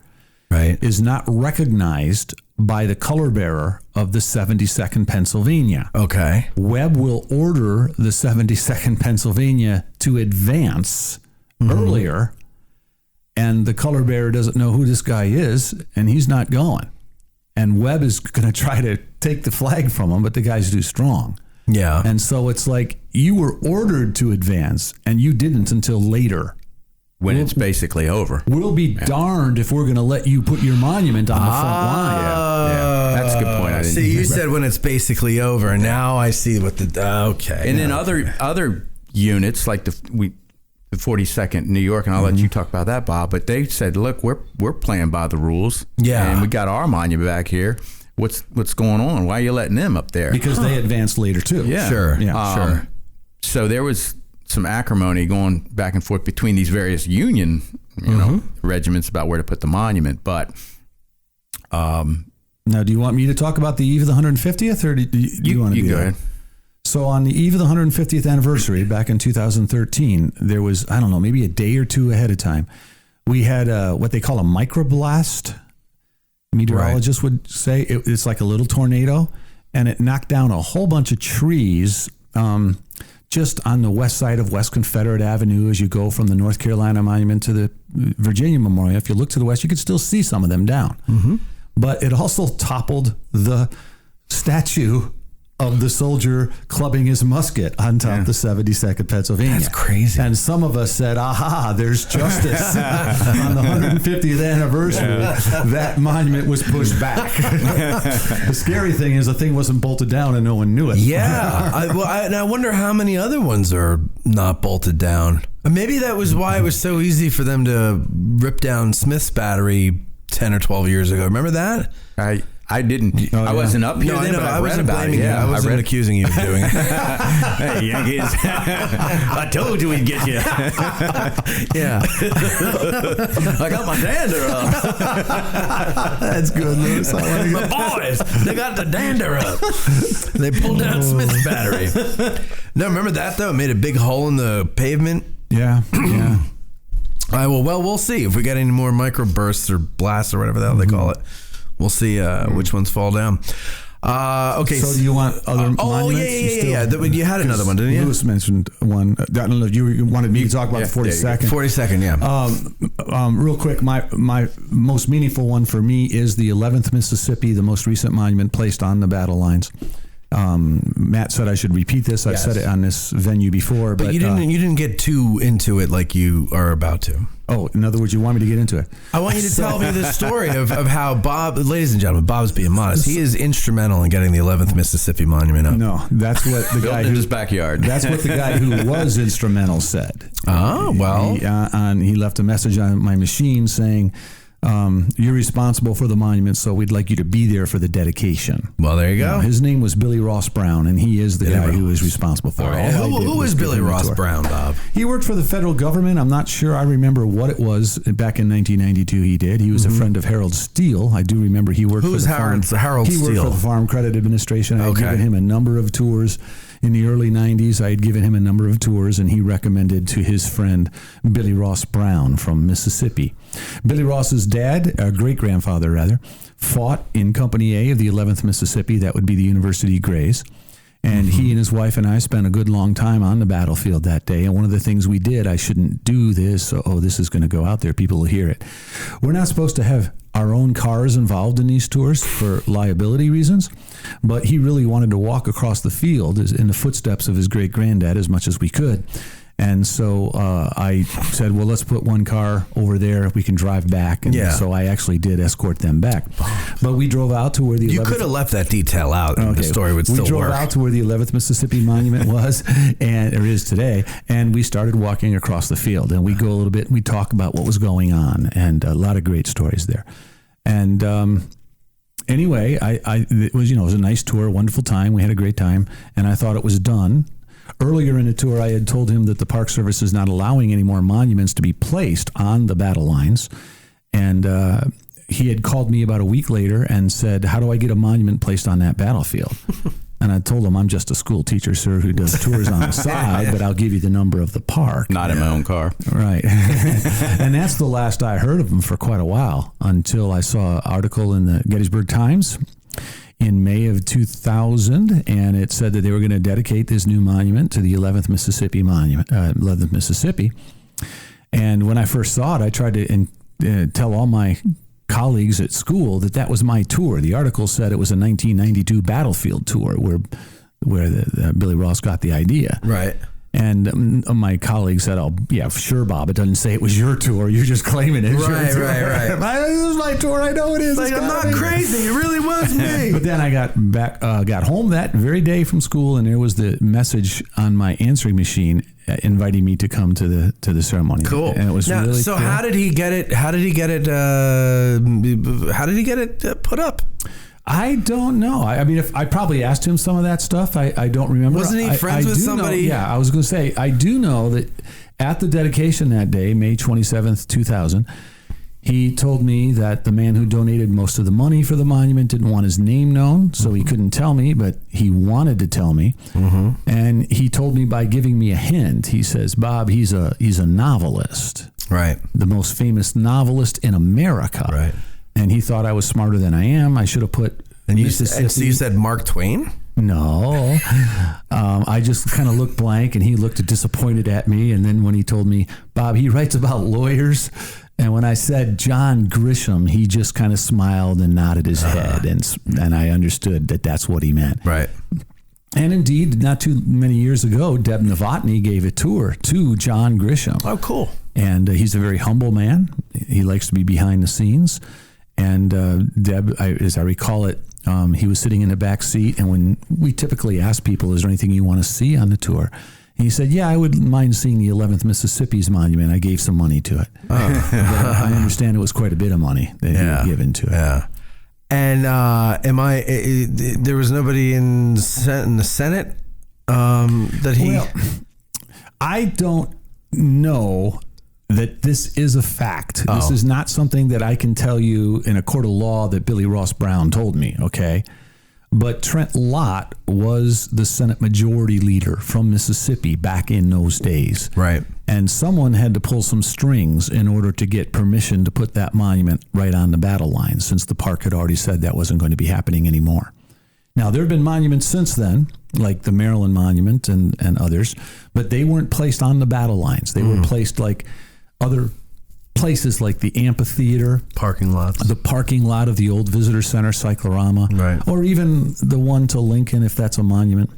is not recognized by the color bearer of the 72nd Pennsylvania. Okay. Webb will order the 72nd Pennsylvania to advance earlier, and the color bearer doesn't know who this guy is, and he's not going. And Webb is going to try to take the flag from him, but the guy's too strong. Yeah. And so it's like you were ordered to advance, and you didn't until later. when it's basically over. We'll be darned if we're going to let you put your monument on the front line. Yeah, that's a good point. I didn't See, you said when it's basically over, and now I see what okay. And then other units like the 42nd New York, and I'll let you talk about that, Bob. But they said, look, we're playing by the rules. Yeah, and we got our monument back here. What's going on? Why are you letting them up there? Because they advanced later too. Yeah, sure. Yeah, sure. So there was some acrimony going back and forth between these various Union, regiments about where to put the monument. But now, do you want me to talk about the eve of the 150th, or do you want to do go that? ahead. So on the eve of the 150th anniversary, back in 2013, there was, I don't know, maybe a day or two ahead of time, we had what they call a microblast. Meteorologists would say it's like a little tornado, and it knocked down a whole bunch of trees just on the west side of West Confederate Avenue as you go from the North Carolina Monument to the Virginia Memorial. If you look to the west, you could still see some of them down. Mm-hmm. But it also toppled the statue of the soldier clubbing his musket on top of the 72nd Pennsylvania. That's crazy. And some of us said, aha, there's justice. On the 150th anniversary, that monument was pushed back. The scary thing is the thing wasn't bolted down and no one knew it. Yeah. I wonder how many other ones are not bolted down. Maybe that was why it was so easy for them to rip down Smith's Battery 10 or 12 years ago. Remember that? I didn't. I wasn't up here then, but I read about it. Yeah, I wasn't accusing you of doing it. Hey, Yankees. I told you we'd get you. Yeah. I got my dander up. That's good news. My boys, they got the dander up. They pulled down Smith's Battery. No, remember that, though? It made a big hole in the pavement. Yeah, yeah. All right, well, we'll see if we get any more microbursts or blasts or whatever the hell they call it. We'll see which ones fall down. Okay. So do you want other monuments? Yeah. You had another one, didn't you? Lewis mentioned one. I don't know if you wanted me to talk about the 42nd. 42nd, yeah. Real quick, my most meaningful one for me is the 11th Mississippi, the most recent monument placed on the battle lines. Matt said I should repeat this. I've said it on this venue before, but you didn't get too into it like you are about to. Oh, in other words, you want me to get into it? I want you to tell me the story of how Bob, ladies and gentlemen, Bob's being modest. He is instrumental in getting the 11th Mississippi Monument up. No, that's what the guy in his backyard. That's what the guy who was instrumental said. Oh, well. He left a message on my machine saying, you're responsible for the monument, so we'd like you to be there for the dedication. Well, there you go. His name was Billy Ross Brown, and he is the guy who is responsible for it. Who is Billy Ross Brown, Bob? He worked for the federal government. I'm not sure I remember what it was back in 1992 he did. He was a friend of Harold Steele. I do remember he worked for the Harold Steele? He worked for the Farm Credit Administration. I had given him a number of tours. In the early 90s, I had given him a number of tours, and he recommended to his friend Billy Ross Brown from Mississippi. Billy Ross's dad, great-grandfather rather, fought in Company A of the 11th Mississippi. That would be the University Grays. And he and his wife and I spent a good long time on the battlefield that day. And one of the things we did, I shouldn't do this. This is going to go out there. People will hear it. We're not supposed to have our own cars involved in these tours for liability reasons. But he really wanted to walk across the field in the footsteps of his great-granddad as much as we could. And so I said, well, let's put one car over there. We can drive back. And so I actually did escort them back. But we drove out to where the 11th... You could have left that detail out and the story would still work. We drove out to where the 11th Mississippi Monument was, or is today, and we started walking across the field. And we go a little bit and we talk about what was going on, and a lot of great stories there. And anyway, it was a nice tour, a wonderful time. We had a great time, and I thought it was done. Earlier in the tour, I had told him that the Park Service is not allowing any more monuments to be placed on the battle lines. And he had called me about a week later and said, how do I get a monument placed on that battlefield? And I told him, I'm just a school teacher, sir, who does tours on the side, but I'll give you the number of the park. Not in my own car. Right. And that's the last I heard of him for quite a while, until I saw an article in the Gettysburg Times in May of 2000, and it said that they were going to dedicate this new monument to the 11th Mississippi Monument, 11th Mississippi. And when I first saw it, I tried to tell all my colleagues at school that was my tour. The article said it was a 1992 battlefield tour where Billy Ross got the idea. Right. And my colleague said, "Oh, yeah, sure, Bob. It doesn't say it was your tour. You're just claiming it." Right. This is my tour. I know it is. Like, I'm not crazy. It really was me. But then I got home that very day from school, and there was the message on my answering machine inviting me to come to the ceremony. Cool. And it was really so cool. How did he get it? How did he get it put up? I don't know. I mean, if I probably asked him some of that stuff, I don't remember. Wasn't he friends with somebody? I was going to say, I do know that at the dedication that day, May 27th, 2000, he told me that the man who donated most of the money for the monument didn't want his name known, so he couldn't tell me, but he wanted to tell me. And he told me by giving me a hint. He says, "Bob, he's a novelist. Right. The most famous novelist in America." Right. And he thought I was smarter than I am. I should have put Mississippi. And so you said Mark Twain? No. I just kind of looked blank, and he looked disappointed at me. And then when he told me, "Bob, he writes about lawyers," and when I said John Grisham, he just kind of smiled and nodded his head, and I understood that that's what he meant. Right. And indeed, not too many years ago, Deb Novotny gave a tour to John Grisham. Oh, cool. And he's a very humble man. He likes to be behind the scenes. And Deb, as I recall it, he was sitting in the back seat, and when we typically ask people, "Is there anything you want to see on the tour?" And he said, "Yeah, I would mind seeing the 11th Mississippi's monument. I gave some money to it." But I understand it was quite a bit of money that he had given to it. Yeah. And there was nobody in the Senate that he... Well, I don't know that this is a fact. Oh. This is not something that I can tell you in a court of law that Billy Ross Brown told me, okay? But Trent Lott was the Senate Majority Leader from Mississippi back in those days. Right. And someone had to pull some strings in order to get permission to put that monument right on the battle line, since the park had already said that wasn't going to be happening anymore. Now, there have been monuments since then, like the Maryland Monument and others, but they weren't placed on the battle lines. They were placed like other places, like the amphitheater, Parking lots. the parking lot of the old visitor center, Cyclorama, Right. or even the one to Lincoln, if that's a monument,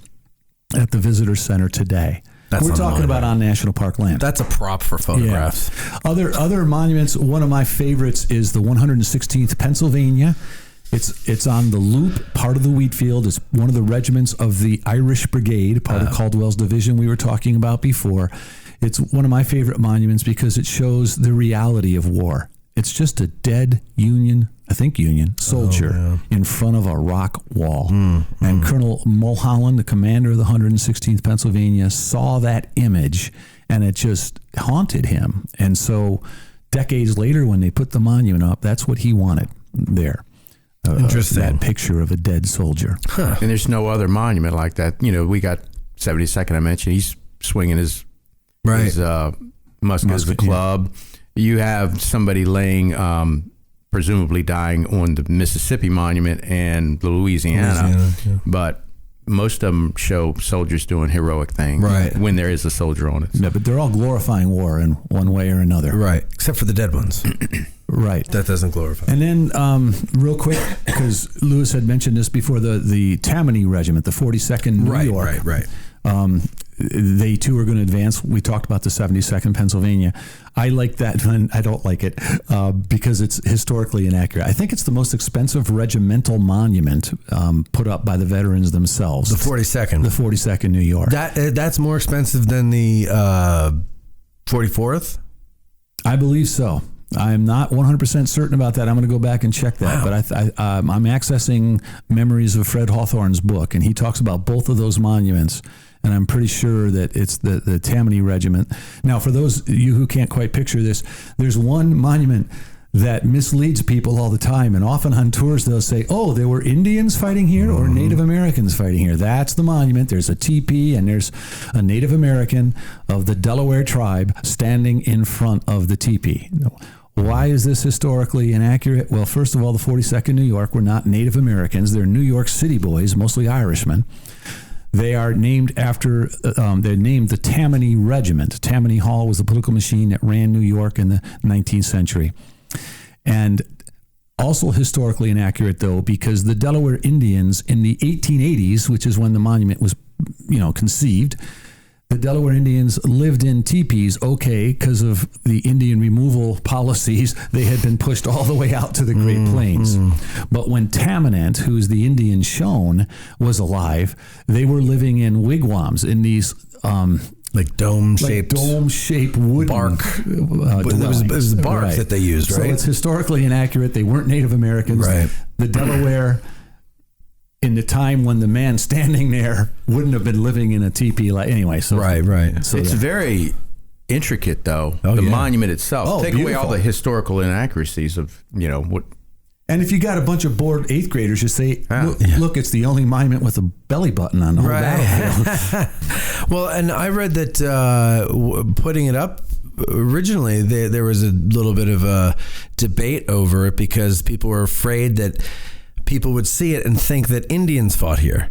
at the visitor center today. That's We're on talking monument. about on national park land. That's a prop for photographs. Yeah. Other monuments, one of my favorites is the 116th Pennsylvania. It's on the Loop, part of the Wheatfield. It's one of the regiments of the Irish Brigade, part of Caldwell's division we were talking about before. It's one of my favorite monuments because it shows the reality of war. It's just a dead Union soldier in front of a rock wall. And Colonel Mulholland, the commander of the 116th Pennsylvania, saw that image, and it just haunted him. And so decades later, when they put the monument up, that's what he wanted there. Interesting. That picture of a dead soldier. And there's no other monument like that. You know, we got 72nd, I mentioned. He's swinging his musket as a club. You have somebody laying, presumably dying on the Mississippi Monument and the Louisiana. But most of them show soldiers doing heroic things when there is a soldier on it. Yeah, but they're all glorifying war in one way or another. Right. Except for the dead ones. Right. That doesn't glorify. And then, real quick, because Lewis had mentioned this before, the Tammany Regiment, the 42nd New York. Right. They too are going to advance. We talked about the 72nd Pennsylvania. I like that one. I don't like it because it's historically inaccurate. I think it's the most expensive regimental monument put up by the veterans themselves. The 42nd. The 42nd New York. That's more expensive than the 44th? I believe so. I'm not 100% certain about that. I'm going to go back and check that. Wow. But I'm accessing memories of Fred Hawthorne's book, and he talks about both of those monuments. And I'm pretty sure that it's the Tammany Regiment. Now, for those of you who can't quite picture this, there's one monument that misleads people all the time. And often on tours, they'll say, oh, there were Indians fighting here or Native Americans fighting here. That's the monument. There's a teepee, and there's a Native American of the Delaware tribe standing in front of the teepee. Why is this historically inaccurate? Well, first of all, the 42nd New York were not Native Americans. They're New York City boys, mostly Irishmen. They are named after, they're named the Tammany Regiment. Tammany Hall was the political machine that ran New York in the 19th century. And also historically inaccurate, though, because the Delaware Indians in the 1880s, which is when the monument was, conceived, the Delaware Indians lived in teepees, okay, because of the Indian removal policies. They had been pushed all the way out to the Great Plains. But when Tamanant, who's the Indian Shone, was alive, they were living in wigwams, in these like dome-shaped wooden bark. It was the bark that they used, right? So it's historically inaccurate. They weren't Native Americans. Right. The Delaware, in the time when the man standing there wouldn't have been living in a teepee. Anyway, so right. So it's very intricate, though. Oh, the yeah. monument itself. Oh, Take away beautiful. all the historical inaccuracies of what. And if you got a bunch of bored 8th graders, you say, look, it's the only monument with a belly button on the whole battlefield. Well, and I read that putting it up originally, there was a little bit of a debate over it because people were afraid that people would see it and think that Indians fought here.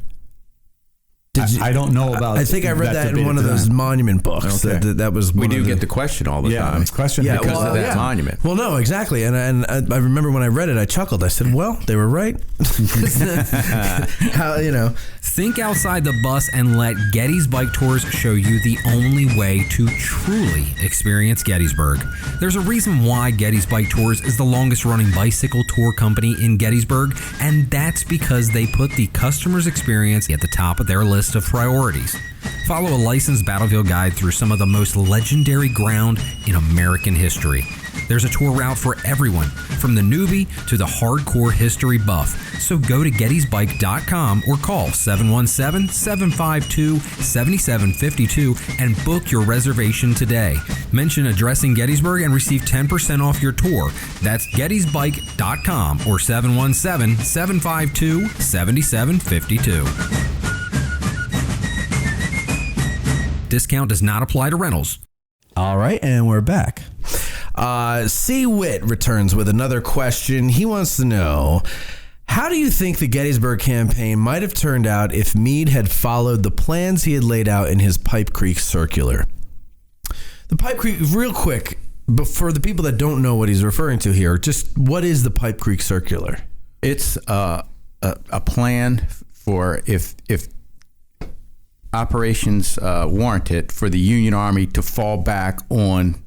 I don't know about. I think I read that in one of those monument books. Okay. That was. We do get the question all the time. Question because of that monument. Well, no, exactly. And I remember when I read it, I chuckled. I said, "Well, they were right." How Think outside the bus and let Getty's Bike Tours show you the only way to truly experience Gettysburg. There's a reason why Getty's Bike Tours is the longest running bicycle tour company in Gettysburg, and that's because they put the customer's experience at the top of their list of priorities. Follow a licensed battlefield guide through some of the most legendary ground in American history. There's a tour route for everyone, from the newbie to the hardcore history buff. So go to gettysbike.com or call 717-752-7752 and book your reservation today. Mention Addressing Gettysburg and receive 10% off your tour. That's gettysbike.com or 717-752-7752. Discount does not apply to rentals. All right, and we're back. C. Witt returns with another question. He wants to know, how do you think the Gettysburg campaign might have turned out if Meade had followed the plans he had laid out in his Pipe Creek Circular? The Pipe Creek, real quick, but for the people that don't know what he's referring to here, just what is the Pipe Creek Circular? It's a plan for if operations warrant it, for the Union Army to fall back on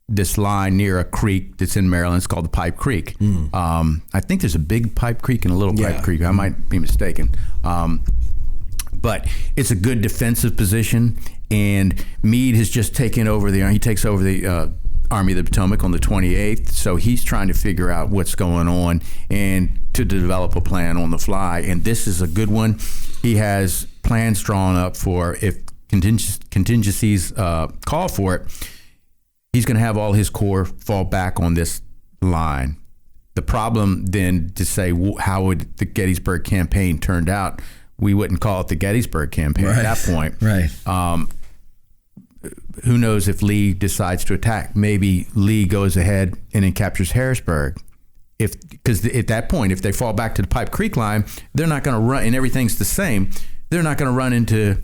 this line near a creek that's in Maryland. It's called the Pipe Creek. I think there's a big Pipe Creek and a little Pipe Creek. I might be mistaken. But it's a good defensive position, and Meade has just taken over he takes over the Army of the Potomac on the 28th, so he's trying to figure out what's going on and to develop a plan on the fly, and this is a good one. He has plans drawn up for if contingencies call for it. He's going to have all his corps fall back on this line. The problem then to say how would the Gettysburg campaign turned out, we wouldn't call it the Gettysburg campaign at that point. Right. Who knows if Lee decides to attack? Maybe Lee goes ahead and then captures Harrisburg. Because at that point, if they fall back to the Pipe Creek line, they're not going to run, and everything's the same. They're not going to run into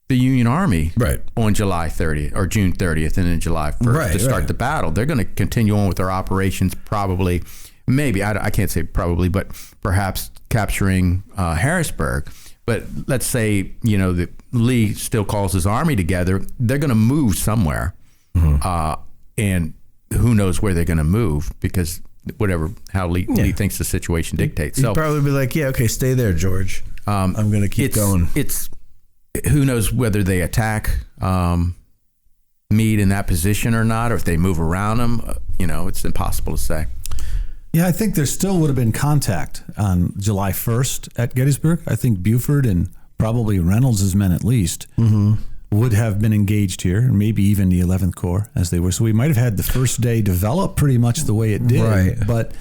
the Union Army on July 30th or June 30th and then July 1st to start the battle. They're going to continue on with their operations, probably, maybe, I can't say probably, but perhaps capturing Harrisburg. But let's say, that Lee still calls his army together. They're going to move somewhere. And who knows where they're going to move, because how Lee thinks the situation dictates. He'd probably be like, yeah, okay, stay there, George. I'm going to keep going. Who knows whether they attack Meade in that position or not, or if they move around him. It's impossible to say. Yeah, I think there still would have been contact on July 1st at Gettysburg. I think Buford and probably Reynolds' men at least would have been engaged here, and maybe even the 11th Corps as they were. So we might have had the first day develop pretty much the way it did. Right. But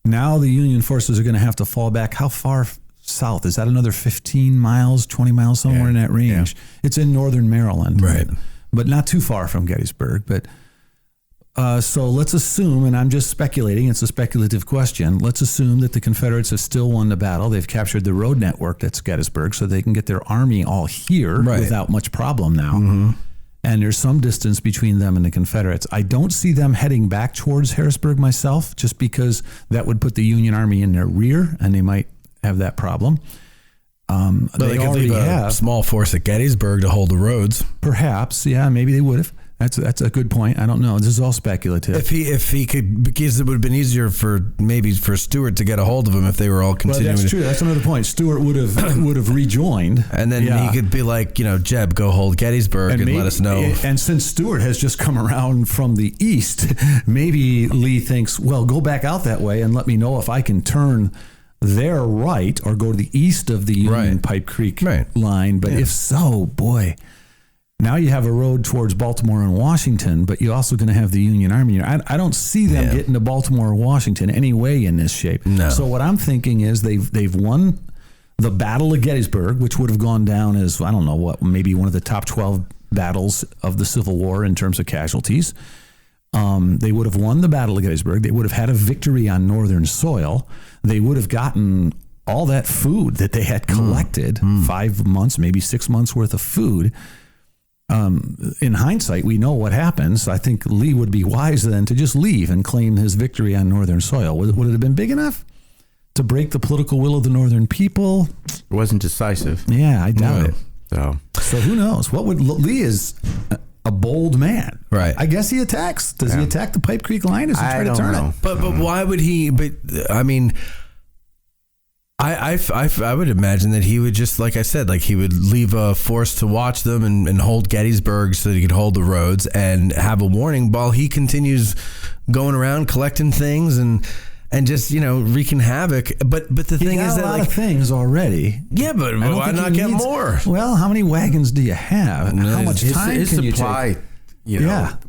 now the Union forces are going to have to fall back. How far south? Is that another 15 miles, 20 miles, somewhere in that range? Yeah. It's in northern Maryland. Right. But not too far from Gettysburg. But so let's assume, and I'm just speculating, it's a speculative question, let's assume that the Confederates have still won the battle. They've captured the road network that's Gettysburg, so they can get their army all here without much problem now. And there's some distance between them and the Confederates. I don't see them heading back towards Harrisburg myself, just because that would put the Union Army in their rear, and they might have that problem. But they could leave a small force at Gettysburg to hold the roads. Perhaps, yeah, maybe they would have. That's a good point. I don't know. This is all speculative. If he could, because it would have been easier for Stuart to get a hold of him if they were all continuing. Well, that's true. That's another point. Stuart would have rejoined, and then he could be like, Jeb, go hold Gettysburg and let us know. And since Stuart has just come around from the east, maybe Lee thinks, well, go back out that way and let me know if I can turn their right or go to the east of the Union Pipe Creek line. But if so, boy. Now you have a road towards Baltimore and Washington, but you're also going to have the Union Army. I don't see them getting to Baltimore or Washington anyway in this shape. No. So what I'm thinking is they've won the Battle of Gettysburg, which would have gone down as, I don't know what, maybe one of the top 12 battles of the Civil War in terms of casualties. They would have won the Battle of Gettysburg. They would have had a victory on Northern soil. They would have gotten all that food that they had collected, 5 months, maybe 6 months worth of food. In hindsight, we know what happens. I think Lee would be wise then to just leave and claim his victory on Northern soil. Would it have been big enough to break the political will of the Northern people? It wasn't decisive. Yeah, I doubt it. So who knows? Lee is a bold man. Right. I guess he attacks. Does he attack the Pipe Creek line? Does he try to turn it? But why would he? But I mean, I would imagine that he would just, like I said, like he would leave a force to watch them and hold Gettysburg so that he could hold the roads and have a warning while he continues going around collecting things and just, wreaking havoc. But the thing is that, a lot of things already. Yeah, but why not get more? Well, how many wagons do you have? How much time his can you supply, take?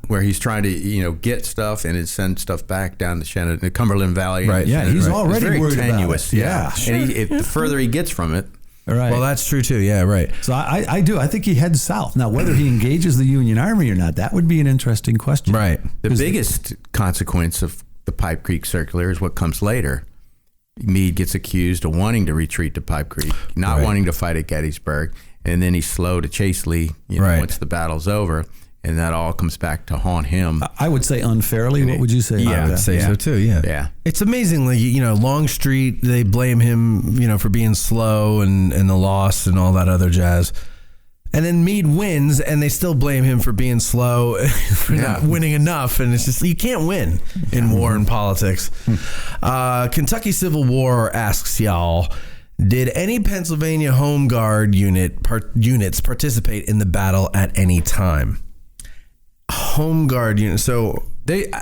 Where he's trying to, get stuff and send stuff back down the Cumberland Valley. Right. Yeah, he's already very worried tenuous. about it. Yeah. Sure. And the further he gets from it. Right. Well, that's true too. Yeah, right. So I do. I think he heads south. Now, whether he engages the Union Army or not, that would be an interesting question. Right. The biggest consequence of the Pipe Creek Circular is what comes later. Meade gets accused of wanting to retreat to Pipe Creek, not wanting to fight at Gettysburg, and then he's slow to chase Lee once the battle's over. And that all comes back to haunt him. I would say unfairly. What would you say? Yeah, I would say so too. Yeah. Yeah. It's amazingly, Longstreet, they blame him, for being slow and the loss and all that other jazz. And then Meade wins and they still blame him for being slow, for not winning enough. And it's just, you can't win in war and politics. Kentucky Civil War asks y'all, did any Pennsylvania Home Guard units participate in the battle at any time? Home Guard unit. So they,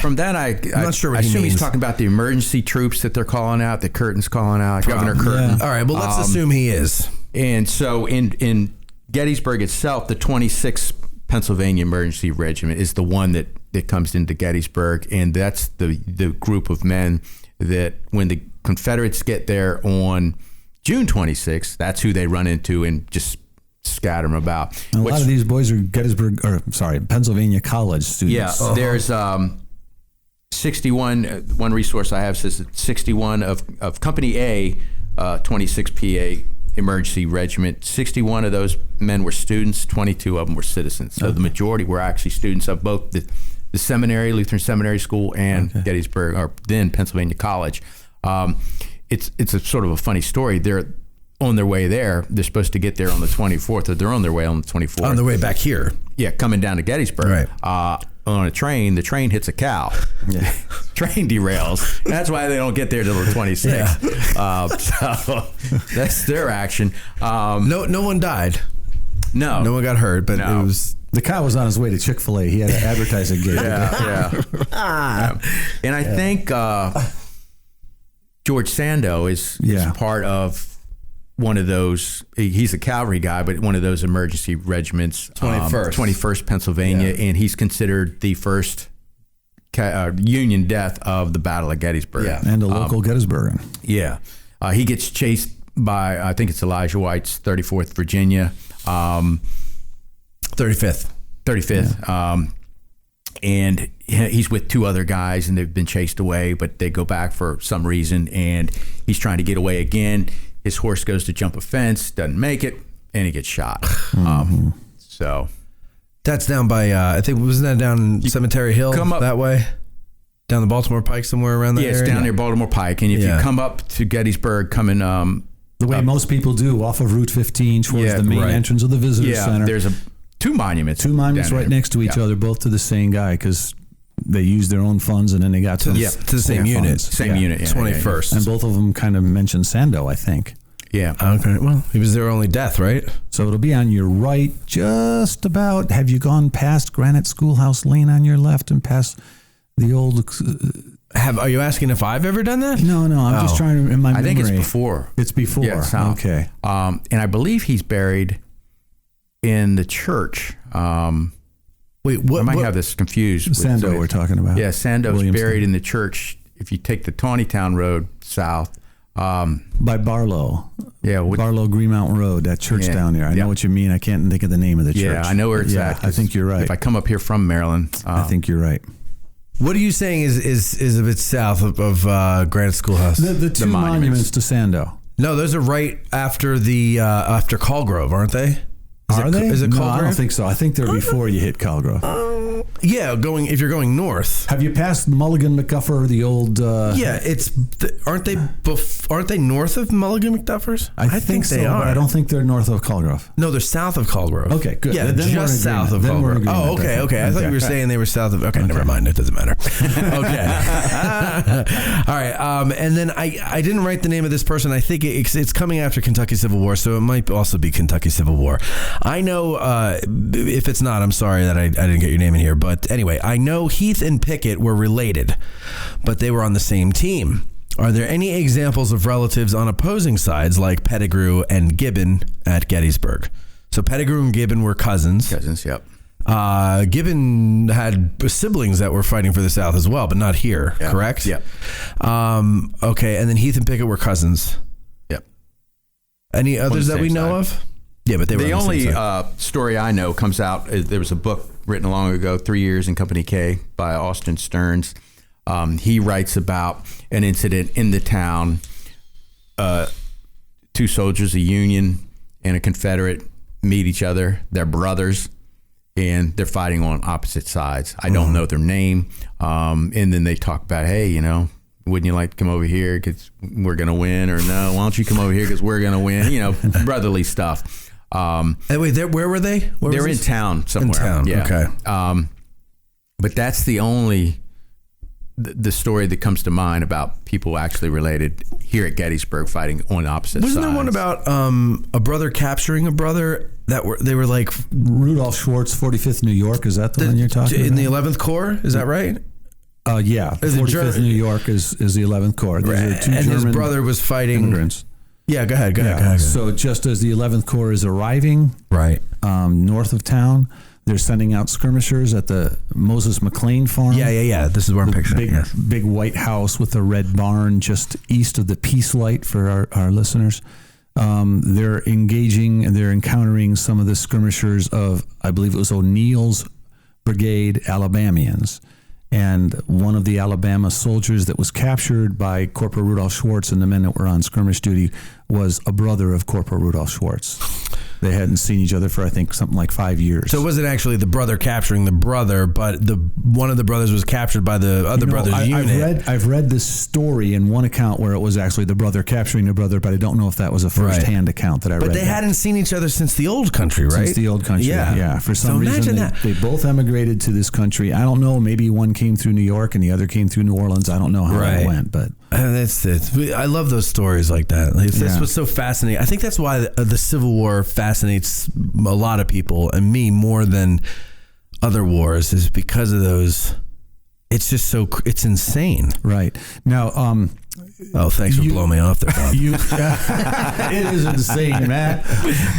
from that, I'm not sure what I he assume means. He's talking about the emergency troops that they're calling out, that Curtin's calling out, Governor Curtin. All right, well, let's assume he is. And so in Gettysburg itself, the 26th Pennsylvania Emergency Regiment is the one that comes into Gettysburg, and that's the group of men that when the Confederates get there on June 26th, that's who they run into and just scatter them about. And a lot of these boys are Pennsylvania College students. Yeah, there's 61. One resource I have says that 61 of Company A, 26 PA Emergency Regiment. 61 of those men were students. 22 of them were citizens. So the majority were actually students of both the seminary, Lutheran Seminary School, and Gettysburg, or then Pennsylvania College. It's a sort of a funny story. They're on their way there. They're supposed to get there on the 24th, or they're on their way on the 24th. On their way back here. Yeah, coming down to Gettysburg. Right. On a train, the train hits a cow. Yeah. Train derails. That's why they don't get there till the 26th. So that's their action. No one died. No one got hurt, but it was... The cow was on his way to Chick-fil-A. He had an advertising gig. Yeah. And I think George Sando is part of one of those. He's a cavalry guy, but one of those emergency regiments, 21st Pennsylvania, and he's considered the first Union death of the Battle of Gettysburg. Yeah. And a local Gettysburg. Yeah. He gets chased by, I think it's Elijah White's 34th Virginia. 35th. Yeah. And he's with two other guys, and they've been chased away, but they go back for some reason, and he's trying to get away again. His horse goes to jump a fence, doesn't make it, and he gets shot. So that's down by, I think, wasn't that down Cemetery Hill? Come up that way? Down the Baltimore Pike, somewhere around there? Yeah, it's down near Baltimore Pike. And if you come up to Gettysburg, coming The way most people do, off of Route 15 towards the main entrance of the visitor center. There's two monuments. Two monuments right next to each other, both to the same guy, because they used their own funds, and then they got to the same unit. Same unit. 21st. And both of them kind of mention Sandow, I think. Yeah. Okay. Well, he was their only death, right? So it'll be on your right, just about. Have you gone past Granite Schoolhouse Lane on your left and past the old? Are you asking if I've ever done that? No. I'm just trying to in my memory. I think it's before. It's before. Yeah, south. Okay. And I believe he's buried in the church. Wait, what? I might have this confused. With Sandow we're talking about. Yeah, Sandow's Williamson. buried in the church. If you take the Tawnytown Road south. By Barlow. Yeah. Barlow Greenmount Road, that church down there. I know what you mean. I can't think of the name of the church. Yeah, I know where it's at. I think you're right. If I come up here from Maryland. I think you're right. What are you saying is a bit south of Granite Schoolhouse? The two monuments to Sandow. No, those are right after the after Colgrove, aren't they? Are they? Is it no, Colgrove? I don't think so. I think they're before you hit Colgrove. Yeah, if you're going north. Have you passed Mulligan McDuffer, the old? Yeah, aren't they north of Mulligan McDuffers? I think so, they are. But I don't think they're north of Colgrove. No, they're south of Colgrove. Okay, good. Yeah, then just south of Colgrove. Oh, okay. I thought you were saying they were south of. Okay, never mind. It doesn't matter. Okay. All right. And then I didn't write the name of this person. I think it's coming after Kentucky Civil War, so it might also be Kentucky Civil War. I know if it's not, I'm sorry that I didn't get your name in here. But anyway, I know Heath and Pickett were related, but they were on the same team. Are there any examples of relatives on opposing sides like Pettigrew and Gibbon at Gettysburg? So Pettigrew and Gibbon were cousins. Yep. Gibbon had siblings that were fighting for the South as well, but not here, correct? Yep. Okay, and then Heath and Pickett were cousins. Yep. Any others that we know of? Yeah, but they were the on the same only side. story I know comes out. There was a book written long ago, 3 Years in Company K, by Austin Stearns. He writes about an incident in the town. Two soldiers, a Union and a Confederate, meet each other. They're brothers, and they're fighting on opposite sides. I don't know their name. And then they talk about, hey, wouldn't you like to come over here because we're going to win? Or no, why don't you come over here because we're going to win? Brotherly stuff. Wait, where were they? They're in town somewhere. In town, yeah. Okay. But that's the only the story that comes to mind about people actually related here at Gettysburg fighting on opposite sides. Wasn't there one about a brother capturing a brother they were like Rudolph Schwartz, 45th New York? Is that the one you're talking about? In the 11th Corps? Is that right? Yeah. 45th New York is the 11th Corps. Those are two and German his brother was fighting immigrants. Yeah, go ahead. So just as the 11th Corps is arriving right north of town, they're sending out skirmishers at the Moses McLean farm. Yeah. This is where I'm picturing. Big white house with a red barn just east of the Peace Light for our listeners. They're engaging and they're encountering some of the skirmishers of, I believe it was O'Neill's Brigade Alabamians. And one of the Alabama soldiers that was captured by Corporal Rudolph Schwartz and the men that were on skirmish duty was a brother of Corporal Rudolph Schwartz. They hadn't seen each other for, I think, something like 5 years. So it wasn't actually the brother capturing the brother, but one of the brothers was captured by the other brother's unit. I've read this story in one account where it was actually the brother capturing the brother, but I don't know if that was a first-hand account that I read. But they hadn't seen each other since the old country, right? Since the old country, yeah. For some reason, they both emigrated to this country. I don't know. Maybe one came through New York and the other came through New Orleans. I don't know how that went, but... That's it. I love those stories like that. That's what's so fascinating. I think that's why the Civil War fascinates a lot of people and me more than other wars, is because of those. It's just it's insane. Right. Now, thanks for blowing me off there, Bob. It is insane, Matt.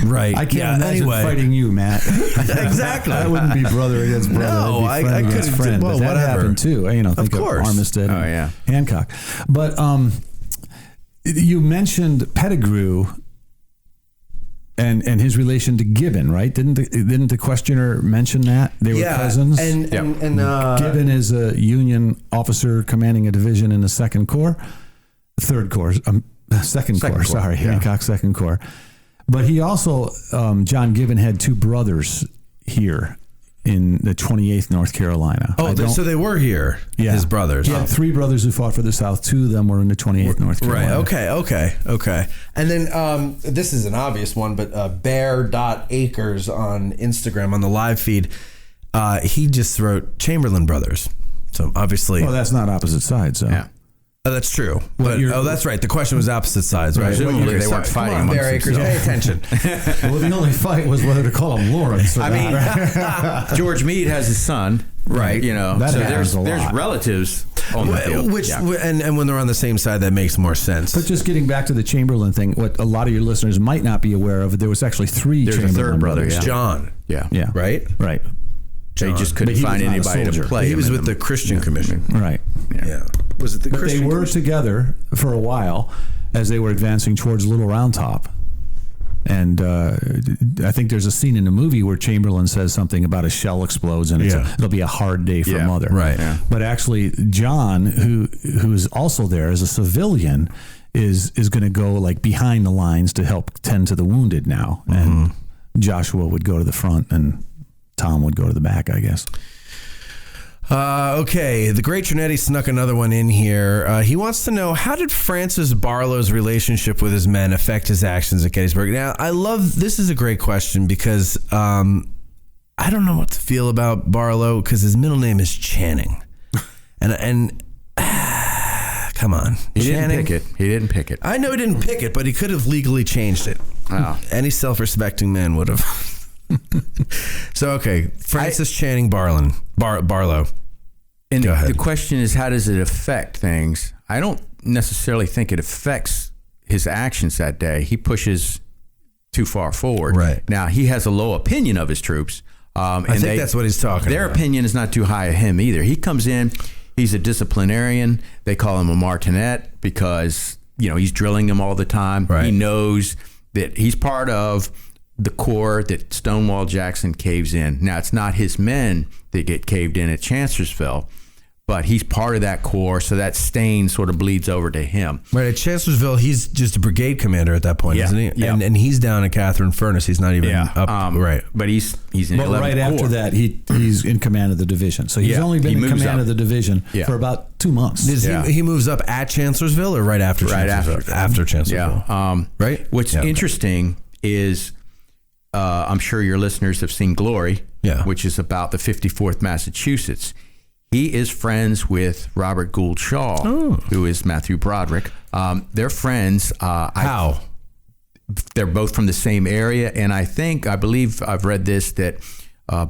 Right. I can't imagine fighting you, Matt. Exactly. I wouldn't be brother against brother. No, I'd be friend against friend. Well, but that happened too. Think of Armistead and Hancock. But you mentioned Pettigrew and his relation to Gibbon, right? Didn't the questioner mention that they were cousins? And Gibbon is a Union officer commanding a division in the Second Corps, Second Corps. Sorry, Hancock Second Corps. But he also, John Gibbon had two brothers here in the 28th North Carolina. Oh, so they were here, his brothers. He had 3 brothers who fought for the South. 2 of them were in the 28th North Carolina. Right, okay. And then this is an obvious one, but bear.acres on Instagram on the live feed, he just wrote Chamberlain brothers. So obviously... Well, that's not opposite sides, so... Yeah. Oh, that's true. But, that's right. The question was opposite sides, right? Presumably they weren't fighting amongst Bear Acres, pay attention. Well, the only fight was whether to call him Lawrence or not. George Meade has his son, right? There's relatives on the field. And when they're on the same side, that makes more sense. But just getting back to the Chamberlain thing, what a lot of your listeners might not be aware of, there was actually 3 There's Chamberlain a third brother, brothers. John. Yeah. Right? Right. They just couldn't find anybody to play. He was with the Christian Commission. Right. Yeah. Was it the Christian They were Commission? together for a while as they were advancing towards Little Round Top. And I think there's a scene in the movie where Chamberlain says something about a shell explodes and it'll be a hard day for Mother. Right. Yeah. But actually, John, who is also there as a civilian, is going to go like behind the lines to help tend to the wounded now. And Joshua would go to the front and Tom would go to the back, I guess. Okay, the Great Tronetti snuck another one in here. He wants to know, how did Francis Barlow's relationship with his men affect his actions at Gettysburg? Now, this is a great question because I don't know what to feel about Barlow because his middle name is Channing. and come on. He didn't pick it. I know he didn't pick it, but he could have legally changed it. Oh. Any self-respecting man would have. So, okay, Francis Channing Barlow. And the question is, how does it affect things? I don't necessarily think it affects his actions that day. He pushes too far forward. Right. Now, he has a low opinion of his troops. I think that's what he's talking their about. Their opinion is not too high of him either. He comes in, he's a disciplinarian. They call him a martinet because, he's drilling them all the time. Right. He knows that he's part of the corps that Stonewall Jackson caves in. Now, it's not his men that get caved in at Chancellorsville, but he's part of that corps, so that stain sort of bleeds over to him. Right, at Chancellorsville, he's just a brigade commander at that point, isn't he? Yeah. And he's down at Catherine Furnace. He's not even up. Right. But he's in 11th right after Corps. that, he's in command of the division. So he's only been in command of the division for about 2 months. He moves up at Chancellorsville or right after Chancellorsville? Right after Chancellorsville. Yeah. Right? What's interesting is... I'm sure your listeners have seen Glory, which is about the 54th Massachusetts. He is friends with Robert Gould Shaw, who is Matthew Broderick. They're friends. How? They're both from the same area, and I believe I've read this, that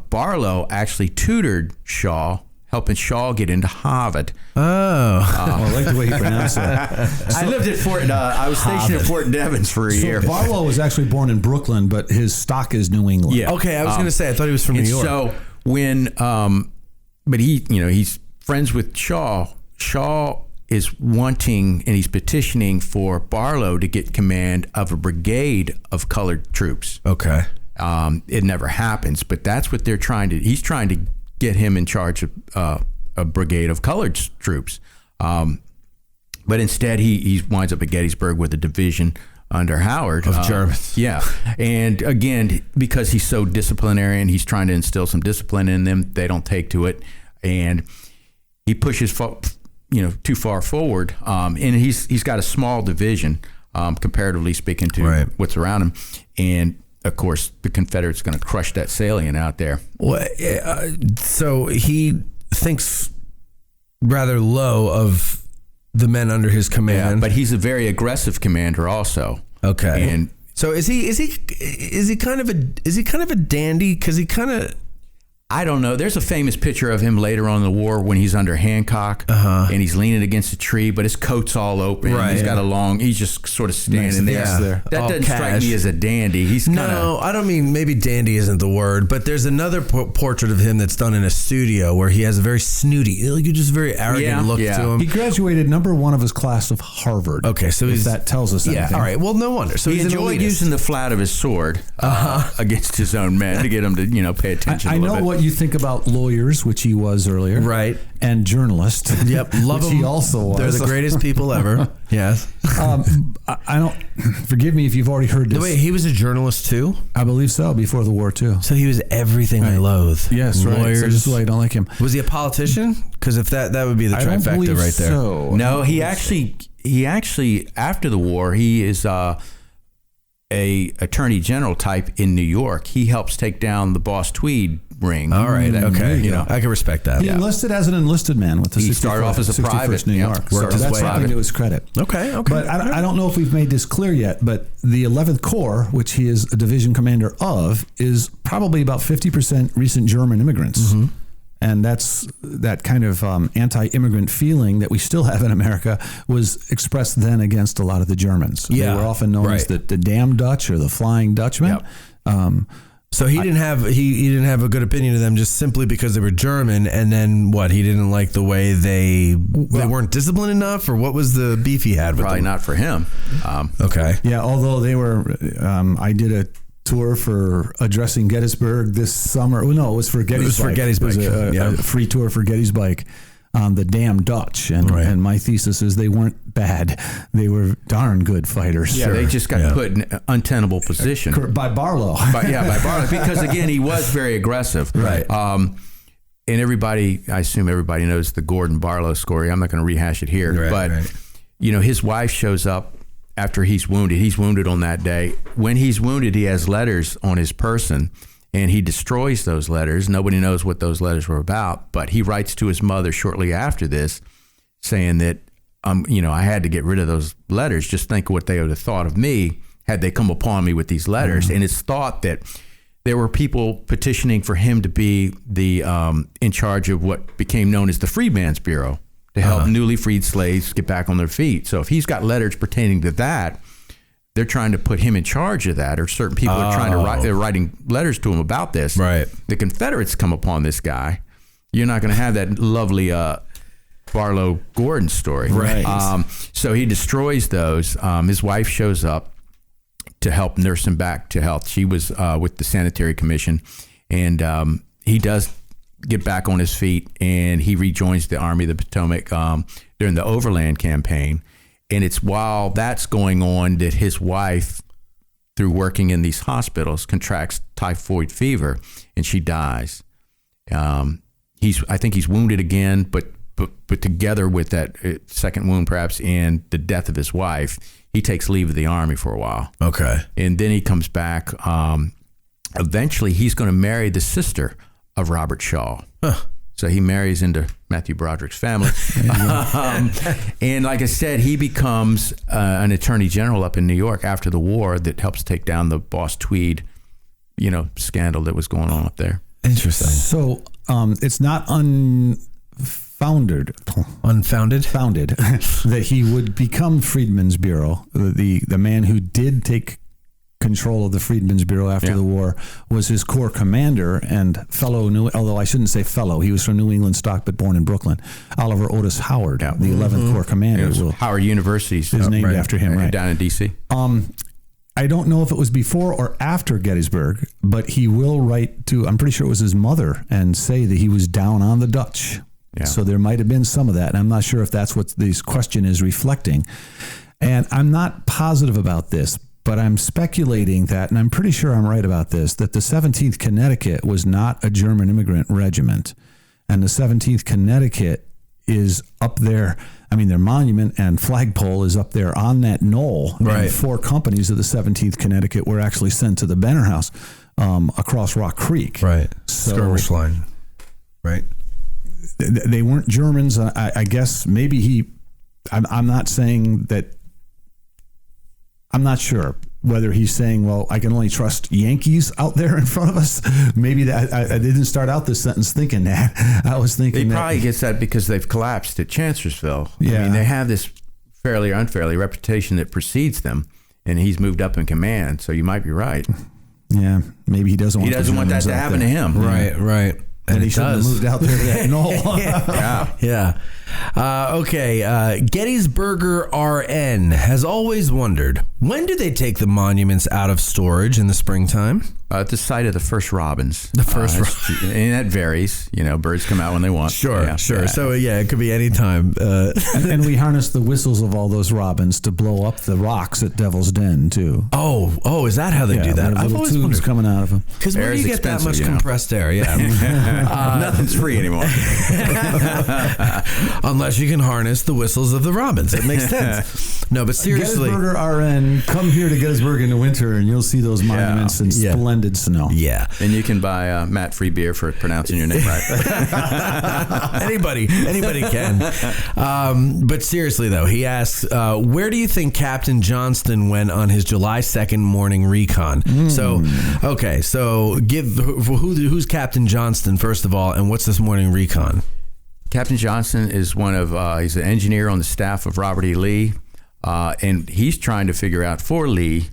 Barlow actually tutored Shaw, helping Shaw get into Harvard. I like the way you pronounce that. I lived at I was stationed at Fort Devens for a year. Barlow was actually born in Brooklyn, but his stock is New England. Yeah. Okay, I was going to say, I thought he was from New York. So when, but he's friends with Shaw. Shaw is wanting, and he's petitioning for Barlow to get command of a brigade of colored troops. Okay. It never happens, but that's what they're trying to, he's trying to get him in charge of a brigade of colored troops. But instead, he winds up at Gettysburg with a division under Howard. Of Germans. Yeah. And again, because he's so disciplinarian, he's trying to instill some discipline in them. They don't take to it. And he pushes too far forward. And he's got a small division, comparatively speaking to what's around him. And of course, the Confederates are going to crush that salient out there. Well, so he thinks rather low of the men under his command, but he's a very aggressive commander also. Okay, and so is he kind of a dandy? Because he kind of, I don't know. There's a famous picture of him later on in the war when he's under Hancock and he's leaning against a tree, but his coat's all open. Right, he's got he's just sort of standing there. That all doesn't strike me as a dandy. He's no, I don't mean, maybe dandy isn't the word, but there's another portrait of him that's done in a studio where he has a very snooty, like just very arrogant look to him. He graduated #1 of his class of Harvard. Okay, so that tells us anything. All right, well, no wonder. So he enjoyed using the flat of his sword against his own men to get him to pay attention. I know what you think about lawyers, which he was earlier, Right. and journalists. Yep, love which them. he also was. They're the greatest people ever. Yes. I don't. Forgive me if you've already heard this. Wait, he was a journalist too? I believe so. Before the war too. So he was everything I loathe. Yes, right. Lawyers. So this is why I don't like him. Was he a politician? Because if that would be the I don't trifecta believe right there. so. No, he actually after the war, he is a attorney general type in New York. He helps take down the Boss Tweed ring. All right. That, Okay. you know. I can respect that. He enlisted as an enlisted man with the He 61st, started off as a 61st private, New yeah. York. Worked So his that's way something out. to his credit. Okay. But I don't know if we've made this clear yet, but the 11th Corps, which he is a division commander of, is probably about 50% recent German immigrants. Mm-hmm. And that's that kind of anti-immigrant feeling that we still have in America was expressed then against a lot of the Germans. Yeah, They were often known as the damn Dutch or the Flying Dutchman. Yep. So he didn't have he didn't have a good opinion of them just simply because they were German, and then what? He didn't like the way they weren't disciplined enough, or what was the beef he had with Probably them? not for him. Okay. Yeah, although they were, I did a tour for addressing Gettysburg this summer. Oh, no, it was for Gettysburg. It was for Gettysburg. It was a free tour for Gettysburg on the damn Dutch. And my thesis is they weren't bad. They were darn good fighters. Yeah, they just got put in an untenable position. By Barlow. by Barlow, because again, he was very aggressive. Right. And I assume everybody knows the Gordon Barlow story. I'm not going to rehash it here, but you know, his wife shows up after he's wounded. He's wounded on that day. When he's wounded, he has letters on his person, and he destroys those letters. Nobody knows what those letters were about, but he writes to his mother shortly after this, saying that, you know, I had to get rid of those letters. Just think of what they would have thought of me had they come upon me with these letters. And it's thought that there were people petitioning for him to be the in charge of what became known as the Freedmen's Bureau, to help newly freed slaves get back on their feet. So if he's got letters pertaining to that, they're trying to put him in charge of that, or certain people are trying to write, they're writing letters to him about this. Right. The Confederates come upon this guy. You're not going to have that lovely Barlow Gordon story. Right. So he destroys those. His wife shows up to help nurse him back to health. She was with the Sanitary Commission, and he does get back on his feet, and he rejoins the Army of the Potomac during the Overland Campaign. And it's while that's going on that his wife, through working in these hospitals, contracts typhoid fever, and she dies. I think he's wounded again, but together with that second wound, perhaps, and the death of his wife, he takes leave of the Army for a while. Okay. And then he comes back. Eventually, he's going to marry the sister of Robert Shaw. So he marries into Matthew Broderick's family. And like I said, he becomes an attorney general up in New York after the war that helps take down the Boss Tweed, you know, scandal that was going on up there. Interesting. So it's not unfounded that he would become Freedmen's Bureau. The man who did take control of the Freedmen's Bureau after the war was his Corps commander and although I shouldn't say fellow, he was from New England stock but born in Brooklyn, Oliver Otis Howard, the 11th Corps commander. Howard University is named after him, down in D.C. I don't know if it was before or after Gettysburg, but he will write to, I'm pretty sure it was his mother, and say that he was down on the Dutch. Yeah. So there might have been some of that, and I'm not sure if that's what this question is reflecting. And I'm not positive about this, but I'm speculating that, and I'm pretty sure I'm right about this, that the 17th Connecticut was not a German immigrant regiment. And the 17th Connecticut is up there. I mean, their monument and flagpole is up there on that knoll. Right. And 4 companies of the 17th Connecticut were actually sent to the Benner House across Rock Creek. Right. So, skirmish line. Right. They weren't Germans. I guess maybe I'm not saying that. I'm not sure whether he's saying, well, I can only trust Yankees out there in front of us. Maybe that I didn't start out this sentence thinking that. I was thinking he probably gets that because they've collapsed at Chancellorsville. Yeah. I mean, they have this fairly or unfairly reputation that precedes them, and he's moved up in command. So you might be right. Yeah, maybe he doesn't want. He doesn't want that to happen to him. Right. And he shouldn't have moved out there to that knoll. Yeah. Okay. Gettysburger RN has always wondered, when do they take the monuments out of storage in the springtime? At the site of the first robins. The first and that varies. Birds come out when they want. Sure. Yeah. So, it could be any time. And we harness the whistles of all those robins to blow up the rocks at Devil's Den, too. Oh, is that how they do that? I've always tubes coming out of them. Because where do you get that much compressed air? Yeah. Nothing's free anymore. Unless you can harness the whistles of the robins. It makes sense. No, but seriously. Gettysburger RN, come here to Gettysburg in the winter and you'll see those monuments in splendid snow. Yeah. And you can buy Matt free beer for pronouncing your name right. Anybody can. But seriously, though, he asks, where do you think Captain Johnston went on his July 2nd morning recon? So who's Captain Johnston, first of all, and what's this morning recon? Captain Johnston is he's an engineer on the staff of Robert E. Lee, and he's trying to figure out for Lee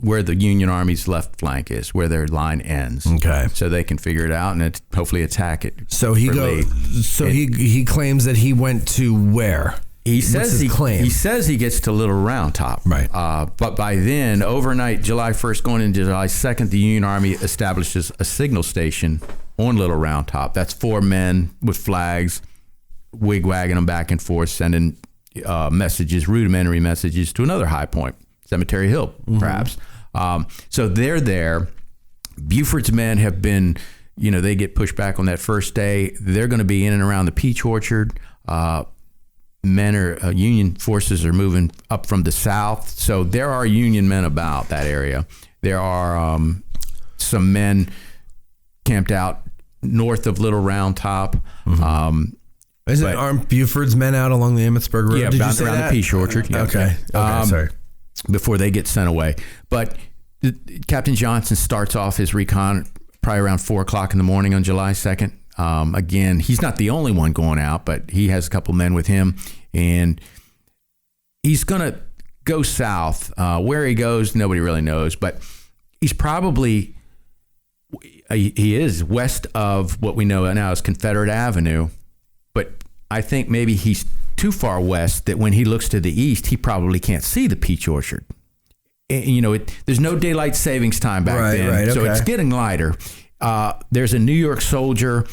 where the Union Army's left flank is, where their line ends. Okay, so they can figure it out and hopefully attack it. So he he claims that he went to where? He says he gets to Little Round Top. Right. But by then, overnight, July 1st going into July 2nd, the Union Army establishes a signal station on Little Round Top. That's 4 men with flags, wig-wagging them back and forth, sending rudimentary messages to another high point, Cemetery Hill, perhaps. So they're there. Buford's men have been, they get pushed back on that first day. They're going to be in and around the Peach Orchard. Union forces are moving up from the south. So there are Union men about that area. There are some men camped out north of Little Round Top. Aren't Buford's men out along the Emmitsburg Road? Yeah, around the Peach Orchard. Yeah. Okay, sorry. Before they get sent away. But Captain Johnston starts off his recon probably around 4 o'clock in the morning on July 2nd. Again, he's not the only one going out, but he has a couple men with him, and he's going to go south. Where he goes, nobody really knows, but he's probably... He is west of what we know now as Confederate Avenue, but I think maybe he's too far west that when he looks to the east, he probably can't see the Peach Orchard. There's no daylight savings time back then, so it's getting lighter. There's a New York soldier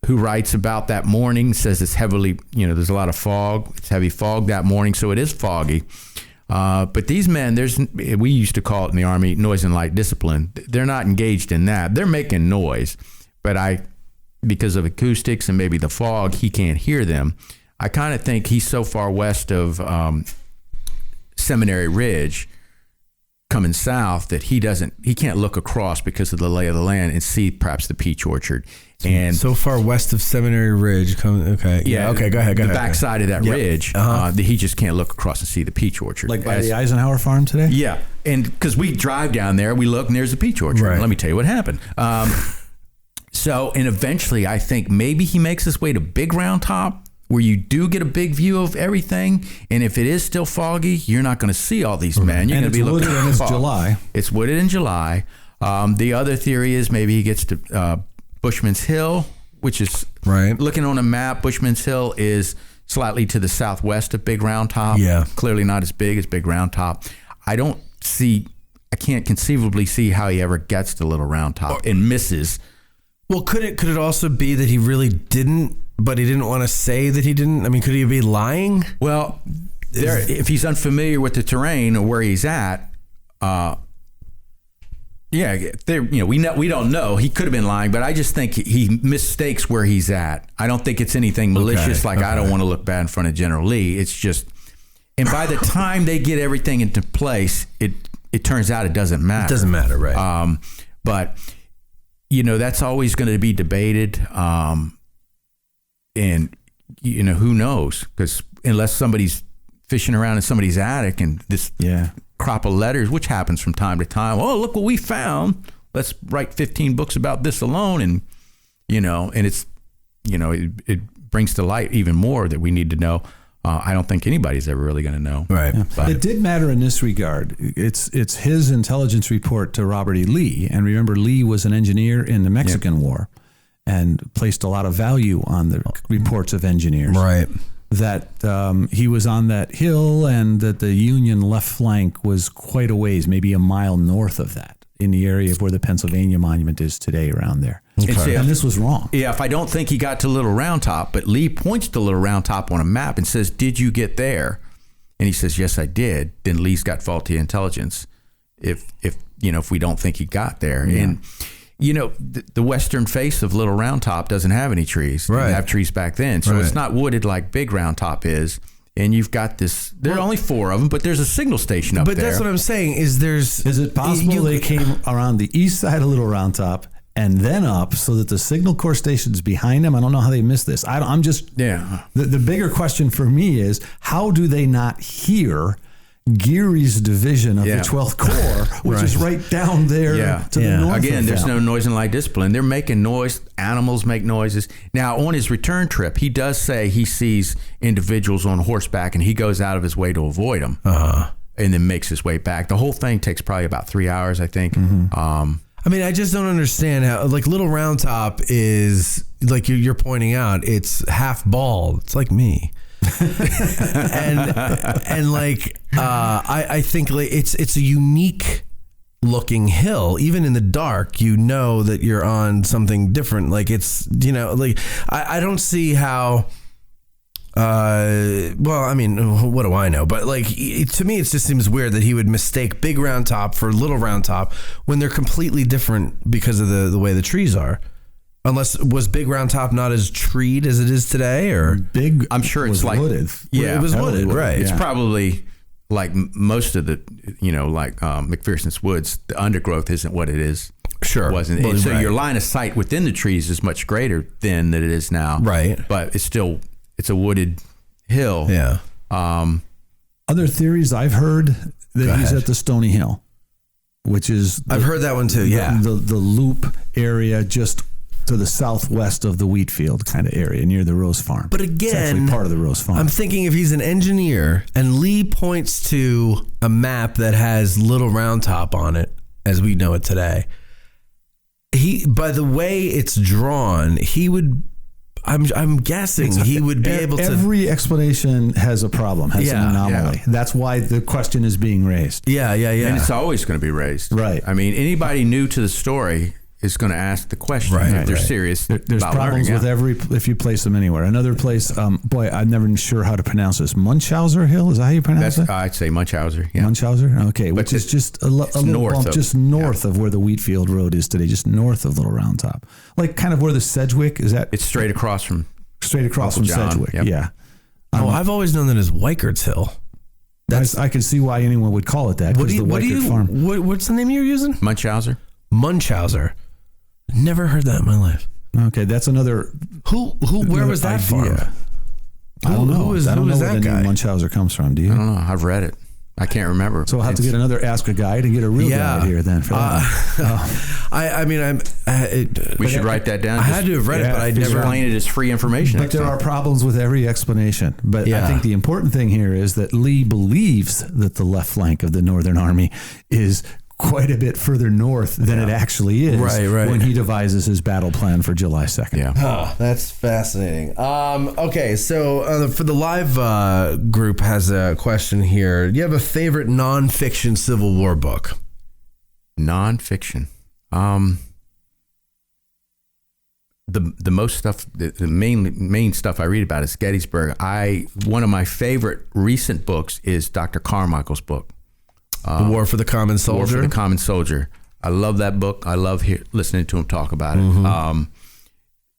who writes about that morning, says it's heavily, there's a lot of fog. It's heavy fog that morning, so it is foggy. But these men, we used to call it in the Army noise and light discipline. They're not engaged in that. They're making noise, but because of acoustics and maybe the fog, he can't hear them. I kind of think he's so far west of Seminary Ridge coming south that he can't look across because of the lay of the land and see perhaps the Peach Orchard. And so far west of Seminary Ridge. Okay. Yeah. Okay. Go ahead. The backside of that ridge, that he just can't look across and see the Peach Orchard. Like by the Eisenhower farm today? Yeah. And because we drive down there, we look and there's the Peach Orchard. Right. Let me tell you what happened. And eventually I think maybe he makes his way to Big Round Top, where you do get a big view of everything. And if it is still foggy, you're not going to see all these men. You're going to be looking at it's July. It's wooded in July. The other theory is maybe he gets to Bushman's Hill, which is looking on a map. Bushman's Hill is slightly to the southwest of Big Round Top. Yeah. Clearly not as big as Big Round Top. I can't conceivably see how he ever gets to Little Round Top and misses. Well, could it also be that he really didn't, but he didn't want to say that he didn't? I mean, could he be lying? Well, if he's unfamiliar with the terrain or where he's at, we don't know. He could have been lying, but I just think he mistakes where he's at. I don't think it's anything malicious. I don't want to look bad in front of General Lee. It's just, and by the time they get everything into place, it turns out it doesn't matter. It doesn't matter, right? But that's always going to be debated. And who knows? Because unless somebody's fishing around in somebody's attic and this crop of letters, which happens from time to time. Oh, look what we found. Let's write 15 books about this alone. And, and it's, it brings to light even more that we need to know. I don't think anybody's ever really going to know. Right. Yeah. But it did matter in this regard. It's his intelligence report to Robert E. Lee. And remember, Lee was an engineer in the Mexican War. and placed a lot of value on the reports of engineers. Right. That he was on that hill and that the Union left flank was quite a ways, maybe a mile north of that, in the area of where the Pennsylvania Monument is today, around there. Okay. And this was wrong. Yeah, if I don't think he got to Little Round Top, but Lee points to Little Round Top on a map and says, "Did you get there?" And he says, "Yes, I did." Then Lee's got faulty intelligence. If we don't think he got there, and the western face of Little Round Top doesn't have any trees. Right. Didn't have trees back then, so it's not wooded like Big Round Top is. And you've got this. There are only 4 of them, but there's a signal station up there. But that's what I'm saying. Is it Possible they came around the east side of Little Round Top and then up so that the signal corps station's behind them? I don't know how they missed this. I'm just The bigger question for me is, how do they not hear Geary's division of the 12th Corps, which is right down there to the north? Again, of there's them. no noise and light discipline. They're making noise. Animals make noises. Now, on his return trip, he does say he sees individuals on horseback, and he goes out of his way to avoid them, and then makes his way back. The whole thing takes probably about 3 hours, I think. I mean, I just don't understand how, like, Little Round Top is, like you're pointing out, it's half bald. It's like me. and like I think like it's a unique looking hill. Even in the dark, you know that you're on something different. Like, it's, like I don't see how. Well, I mean, what do I know? But like, to me, it just seems weird that he would mistake Big Round Top for Little Round Top when they're completely different because of the way the trees are. Unless, was Big Round Top not as treed as it is today, or Big? I'm sure it's was like wooded. Yeah, it was wooded, right? It's probably like most of the, McPherson's Woods. The undergrowth isn't what it is. Sure, wasn't. Well, And so right. your line of sight within the trees is much greater then than it is now. Right. But it's a wooded hill. Yeah. Other theories I've heard that he's at the Stony Hill, which is I've heard that one too. Yeah. the loop area just to the southwest of the Wheatfield kind of area near the Rose Farm. But it's again, actually part of the Rose Farm. I'm thinking if he's an engineer and Lee points to a map that has Little Round Top on it, as we know it today, by the way it's drawn, he would. I'm guessing he would be able to. Every explanation has a problem, has an anomaly. Yeah. That's why the question is being raised. Yeah. And it's always going to be raised. Right. I mean, anybody new to the story is going to ask the question if they're serious. There's about problems learning. with if you place them anywhere. Another place, I'm never sure how to pronounce this. Munchausen Hill, is that how you pronounce it? I'd say Munchausen. Yeah. Munchausen? Okay, which is just a little north bump of- just north of where the Wheatfield Road is today, just north of Little Round Top. Like kind of where the Sedgwick, is that? It's straight across from straight across Uncle from John, Sedgwick, yep. yeah. I've always known that as Weikert's Hill. I can see why anyone would call it that, because the Weichert Farm. What's the name you're using? Munchausen. Munchausen. Never heard that in my life. Okay, that's another. Where was that idea. farm? I don't know. Who was I don't know that where the guy? name Munchausen comes from. Do you? I don't know. I've read it. I can't remember. So I'll have to get another Ask a Guide and get a real guide here then for that. We should write that down. I had to have read it, but I never. Explain it as free information. But there are problems with every explanation. But I think the important thing here is that Lee believes that the left flank of the Northern Army is quite a bit further north than it actually is when he devises his battle plan for July 2nd. Yeah. Oh, that's fascinating. Okay, so for the live group has a question here. Do you have a favorite nonfiction Civil War book? Nonfiction. The most stuff, the main stuff I read about is Gettysburg. One of my favorite recent books is Dr. Carmichael's book. The War for the Common Soldier. War for the Common Soldier. I love that book. I love listening to him talk about it. Mm-hmm.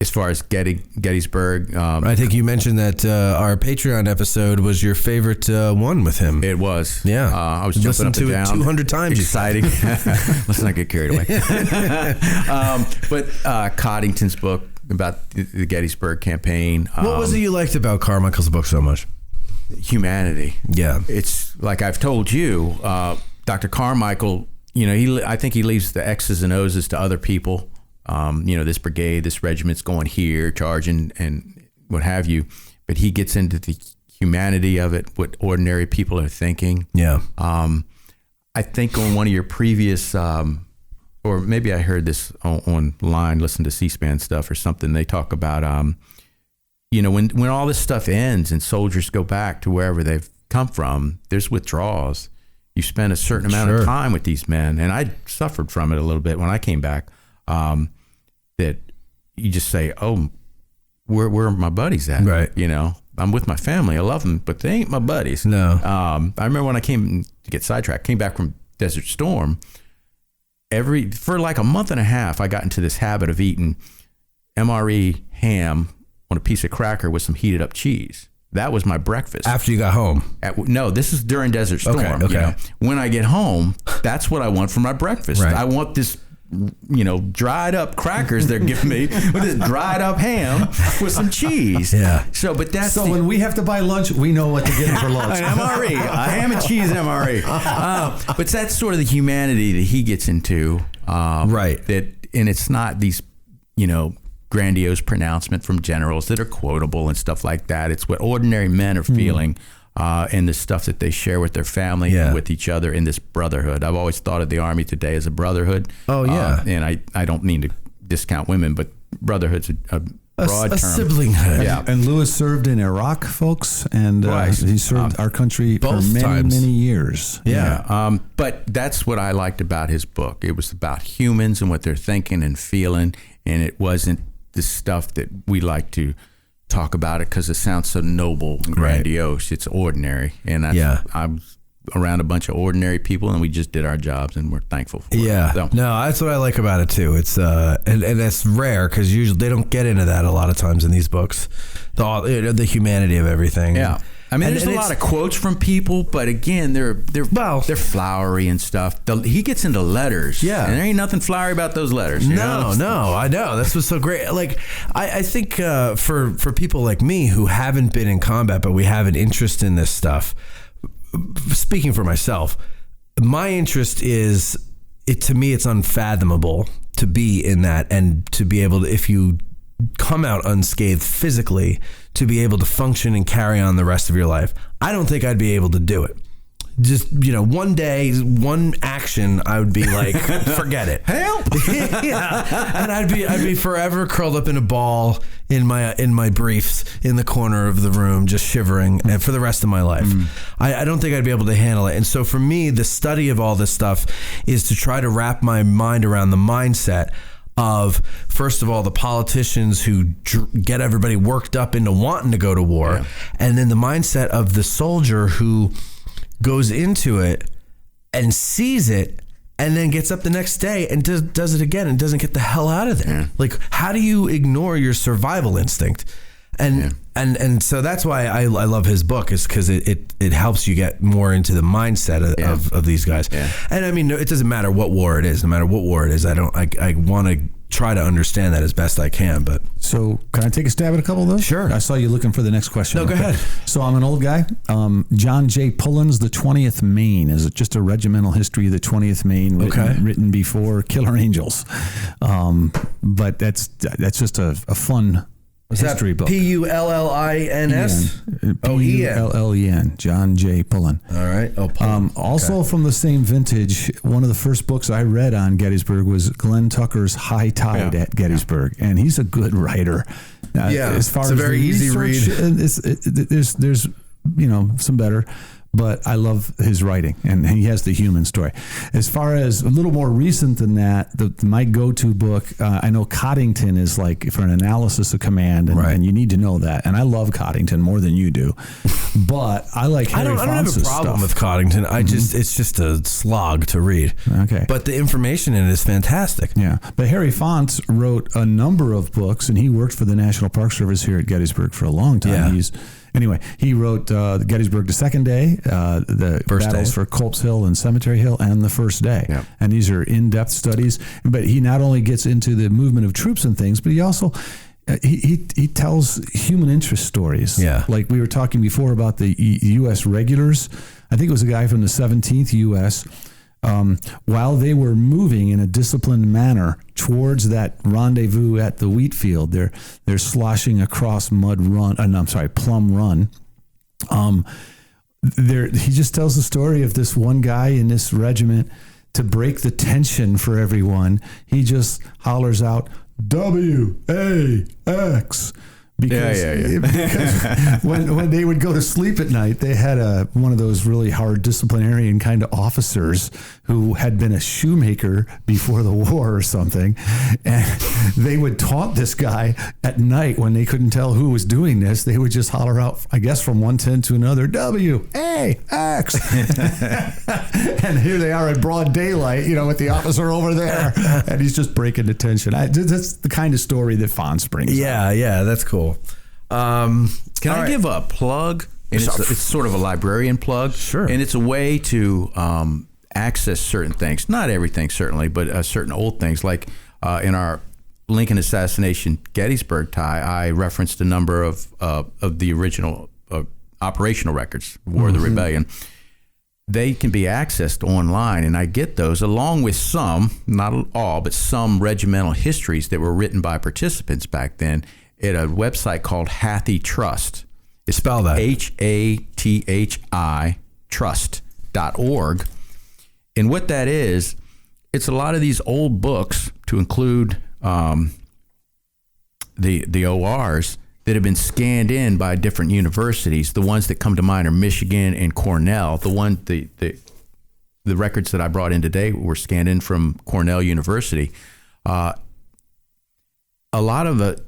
As far as Gettysburg, I think you mentioned that our Patreon episode was your favorite one with him. it was. Yeah. I was jumping up and to down. it 200 times. Exciting. Let's not get carried away. But Coddington's book about the Gettysburg campaign. What was it you liked about Carmichael's book so much? Humanity. Yeah. It's like I've told you, Dr. Carmichael, I think he leaves the X's and O's to other people. This brigade, this regiment's going here, charging and what have you. But he gets into the humanity of it, what ordinary people are thinking. Yeah. I think on one of your previous or maybe I heard this online, listen to C-SPAN stuff or something. They talk about, when all this stuff ends and soldiers go back to wherever they've come from, there's withdrawals. You spend a certain amount of time with these men, and I suffered from it a little bit when I came back. That you just say, "Oh, where are my buddies at?" Right. I'm with my family. I love them, but they ain't my buddies. No. I remember when I came to get sidetracked, came back from Desert Storm. For like a month and a half, I got into this habit of eating MRE ham on a piece of cracker with some heated up cheese. That was my breakfast. After you got home? No, this is during Desert Storm. Okay. When I get home, that's what I want for my breakfast. Right. I want this, dried up crackers they're giving me with this dried up ham with some cheese. Yeah. So When we have to buy lunch, we know what to get for lunch. An MRE, a ham and cheese MRE. But that's sort of the humanity that he gets into. Right. And it's not these, grandiose pronouncement from generals that are quotable and stuff like that. It's what ordinary men are feeling and the stuff that they share with their family and with each other in this brotherhood. I've always thought of the Army today as a brotherhood. Oh, yeah. And I don't mean to discount women, but brotherhood's a broad term. Siblinghood. Yeah. And Lewis served in Iraq, folks, and he served our country for many years. Yeah. But that's what I liked about his book. It was about humans and what they're thinking and feeling, and it wasn't the stuff that we like to talk about it because it sounds so noble and grandiose. It's ordinary. And I'm around a bunch of ordinary people, and we just did our jobs, and we're thankful for it. Yeah. So. No, that's what I like about it too. It's and that's rare because usually they don't get into that a lot of times in these books. The humanity of everything. Yeah. I mean, there's a lot of quotes from people, but again, they're flowery and stuff. He gets into letters. Yeah. And there ain't nothing flowery about those letters. No, I know. That's what's so great. Like, I think for people like me who haven't been in combat, but we have an interest in this stuff, speaking for myself, my interest is, to me, it's unfathomable to be in that and to be able to, if you come out unscathed physically, to be able to function and carry on the rest of your life. I don't think I'd be able to do it. Just, one day, one action, I would be like, forget it. Help! Yeah. And I'd be forever curled up in a ball in my briefs in the corner of the room, just shivering for the rest of my life. I don't think I'd be able to handle it. And so for me, the study of all this stuff is to try to wrap my mind around the mindset of, first of all, the politicians who get everybody worked up into wanting to go to war, and then the mindset of the soldier who goes into it and sees it and then gets up the next day and does it again and doesn't get the hell out of there. Like, how do you ignore your survival instinct? And so that's why I love his book, is because it helps you get more into the mindset of these guys. Yeah. And I mean, it doesn't matter what war it is. No matter what war it is, I want to try to understand that as best I can. But so, can I take a stab at a couple of those? Sure. I saw you looking for the next question. No, go ahead. So I'm an old guy. John J. Pullen's The 20th Maine is just a regimental history of the 20th Maine, written before Killer Angels. But that's just a fun history book. Pullins? Pullen. John J. Pullen. All right. Pullen. Also from the same vintage, one of the first books I read on Gettysburg was Glenn Tucker's High Tide at Gettysburg, and he's a good writer. As far it's as a very easy read. There's some better, but I love his writing, and he has the human story. As far as a little more recent than that, my go-to book, I know Coddington is like for an analysis of command, and you need to know that. And I love Coddington more than you do, but I like Harry Fonce's I don't have a problem stuff with Coddington. It's just a slog to read. Okay. But the information in it is fantastic. Yeah. But Harry Fonce wrote a number of books, and he worked for the National Park Service here at Gettysburg for a long time. Yeah. Anyway, he wrote Gettysburg the Second Day, the First battles Day. for Culp's Hill and Cemetery Hill, and the First Day. Yep. And these are in-depth studies. But he not only gets into the movement of troops and things, but he also he tells human interest stories. Yeah. Like we were talking before about the U.S. regulars. I think it was a guy from the 17th U.S., while they were moving in a disciplined manner towards that rendezvous at the Wheatfield, they're sloshing across Plum Run. He just tells the story of this one guy in this regiment to break the tension for everyone, he just hollers out, W-A-X. Because when they would go to sleep at night, they had one of those really hard disciplinarian kind of officers who had been a shoemaker before the war or something. And they would taunt this guy at night when they couldn't tell who was doing this. They would just holler out, I guess from one tent to another, W-A-X. And here they are in broad daylight, with the officer over there. And he's just breaking the tension. That's the kind of story that Fonz brings up. Yeah, that's cool. Can I give a plug? And it's sort of a librarian plug. Sure. And it's a way to access certain things. Not everything, certainly, but certain old things. Like in our Lincoln assassination Gettysburg tie, I referenced a number of the original operational records, War of the Rebellion. They can be accessed online, and I get those along with some, not all, but some regimental histories that were written by participants back then at a website called Hathi Trust. Spell that. Hathi trust.org. And what that is, it's a lot of these old books, to include the ORs, that have been scanned in by different universities. The ones that come to mind are Michigan and Cornell. The records that I brought in today were scanned in from Cornell University. A lot of the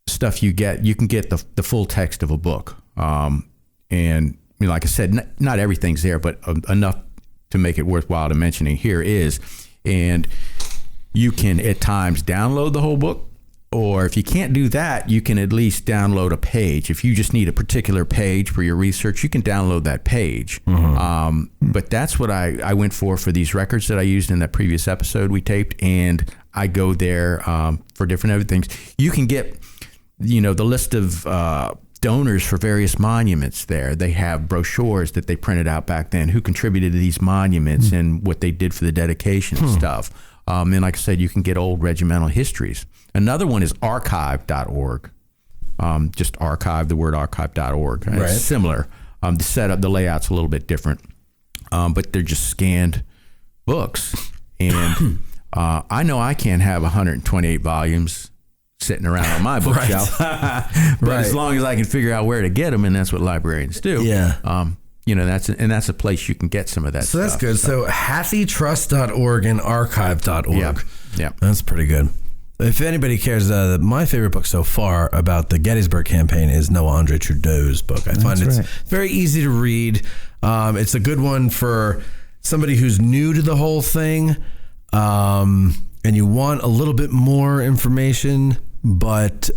stuff you can get the full text of a book. And like I said, not everything's there, but enough to make it worthwhile to mentioning here is, and you can at times download the whole book. Or if you can't do that, you can at least download a page. If you just need a particular page for your research, you can download that page. But that's what I went for these records that I used in that previous episode we taped. And I go there for different other things. You can get, the list of donors for various monuments there. They have brochures that they printed out back then, who contributed to these monuments and what they did for the dedication and stuff. And like I said, you can get old regimental histories. Another one is archive.org. Just archive, the word archive.org. Right. It's similar. The setup, the layout's a little bit different, but they're just scanned books. And I know I can't have 128 volumes sitting around on my bookshelf, but as long as I can figure out where to get them, and that's what librarians do. Yeah. That's a place you can get some of that So stuff. that's good. So hathitrust.org and archive.org. Yeah. That's pretty good. If anybody cares, my favorite book so far about the Gettysburg campaign is Noah Andre Trudeau's book. I find it's very easy to read. It's a good one for somebody who's new to the whole thing, and you want a little bit more information, but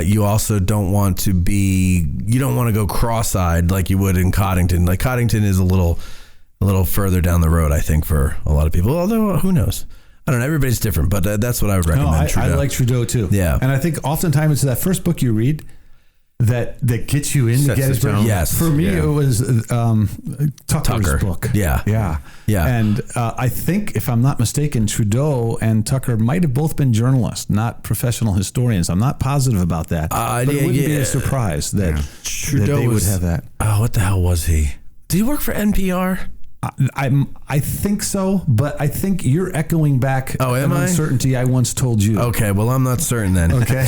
you also don't want to go cross-eyed like you would in Coddington. Like Coddington is a little further down the road, I think, for a lot of people, although who knows? I don't know. Everybody's different, but that's what I would recommend. I like Trudeau too. Yeah. And I think oftentimes it's that first book you read that gets you into Gettysburg. Yes. For me, it was Tucker's book. Yeah. And I think, if I'm not mistaken, Trudeau and Tucker might have both been journalists, not professional historians. I'm not positive about that. But it wouldn't be a surprise that Trudeau would have that. Oh, what the hell was he? Did he work for NPR? I think so, but I think you're echoing back an uncertainty I once told you. Okay, well, I'm not certain then. Okay.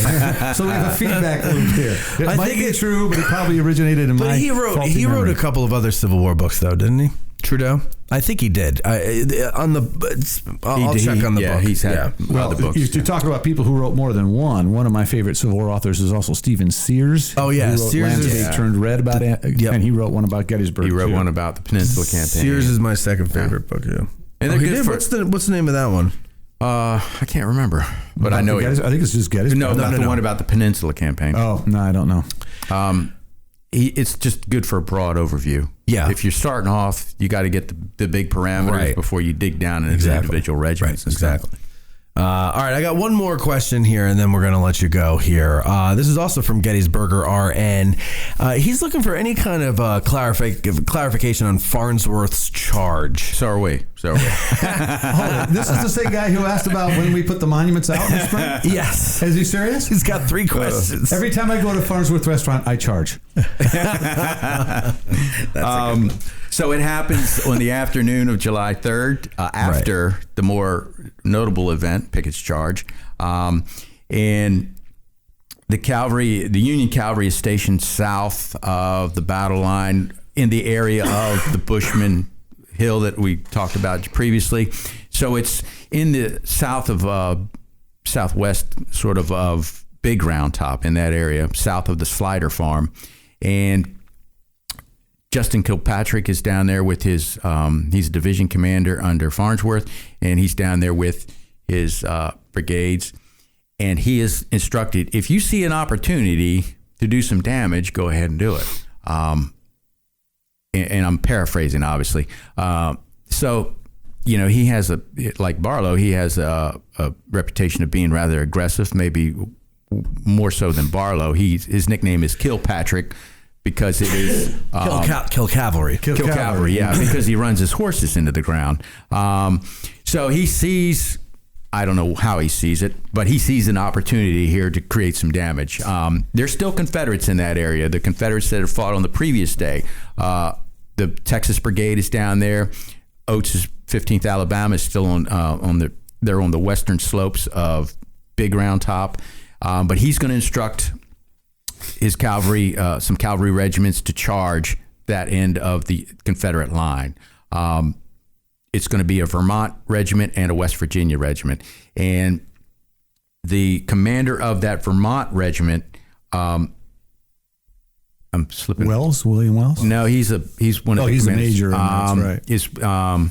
So we have a feedback loop here. It might be true, but it probably originated in my But he wrote a couple of other Civil War books, though, didn't he? Trudeau? I think he did. I'll check on the book. He's had other books. You talk about people who wrote more than one. One of my favorite Civil War authors is also Stephen Sears. Oh, yeah. Who wrote Sears Landscape Turned Red about it. Yep. And he wrote one about Gettysburg. He wrote one about the Peninsula Campaign. Sears is my second favorite book, yeah. And what's the name of that one? I can't remember, but I know it. I think it's just Gettysburg. No, not the one about the Peninsula Campaign. Oh, no, I don't know. It's just good for a broad overview. Yeah. If you're starting off, you got to get the big parameters before you dig down into the individual regiments. Exactly. All right, I got one more question here, and then we're going to let you go here. This is also from Gettysburger RN. He's looking for any kind of clarification on Farnsworth's charge. So are we. Hold on. This is the same guy who asked about when we put the monuments out in the spring? Yes. Is he serious? He's got 3 questions. Every time I go to Farnsworth restaurant, I charge. So it happens on the afternoon of July 3rd, after the more notable event, Pickett's charge. And the Union cavalry is stationed south of the battle line in the area of the Bushman Hill that we talked about previously. So it's in the southwest sort of Big Round Top, in that area, south of the Slider Farm. And Justin Kilpatrick is down there with his, he's a division commander under Farnsworth, and he's down there with his brigades. And he is instructed, if you see an opportunity to do some damage, go ahead and do it. And I'm paraphrasing, obviously. So, he has like Barlow, he has a reputation of being rather aggressive, maybe more so than Barlow. His nickname is Kilpatrick because it is Kill cavalry. Kill cavalry, yeah, because he runs his horses into the ground. So he sees, I don't know how he sees it, but he sees an opportunity here to create some damage. There's still Confederates in that area. The Confederates that had fought on the previous day. The Texas Brigade is down there. Oates' 15th Alabama is still they're on the western slopes of Big Round Top. But he's going to instruct his cavalry, some cavalry regiments, to charge that end of the Confederate line. It's going to be a Vermont regiment and a West Virginia regiment. And the commander of that Vermont regiment, I'm slipping. William Wells? No, he's one of the he's a commanders. major. That's right.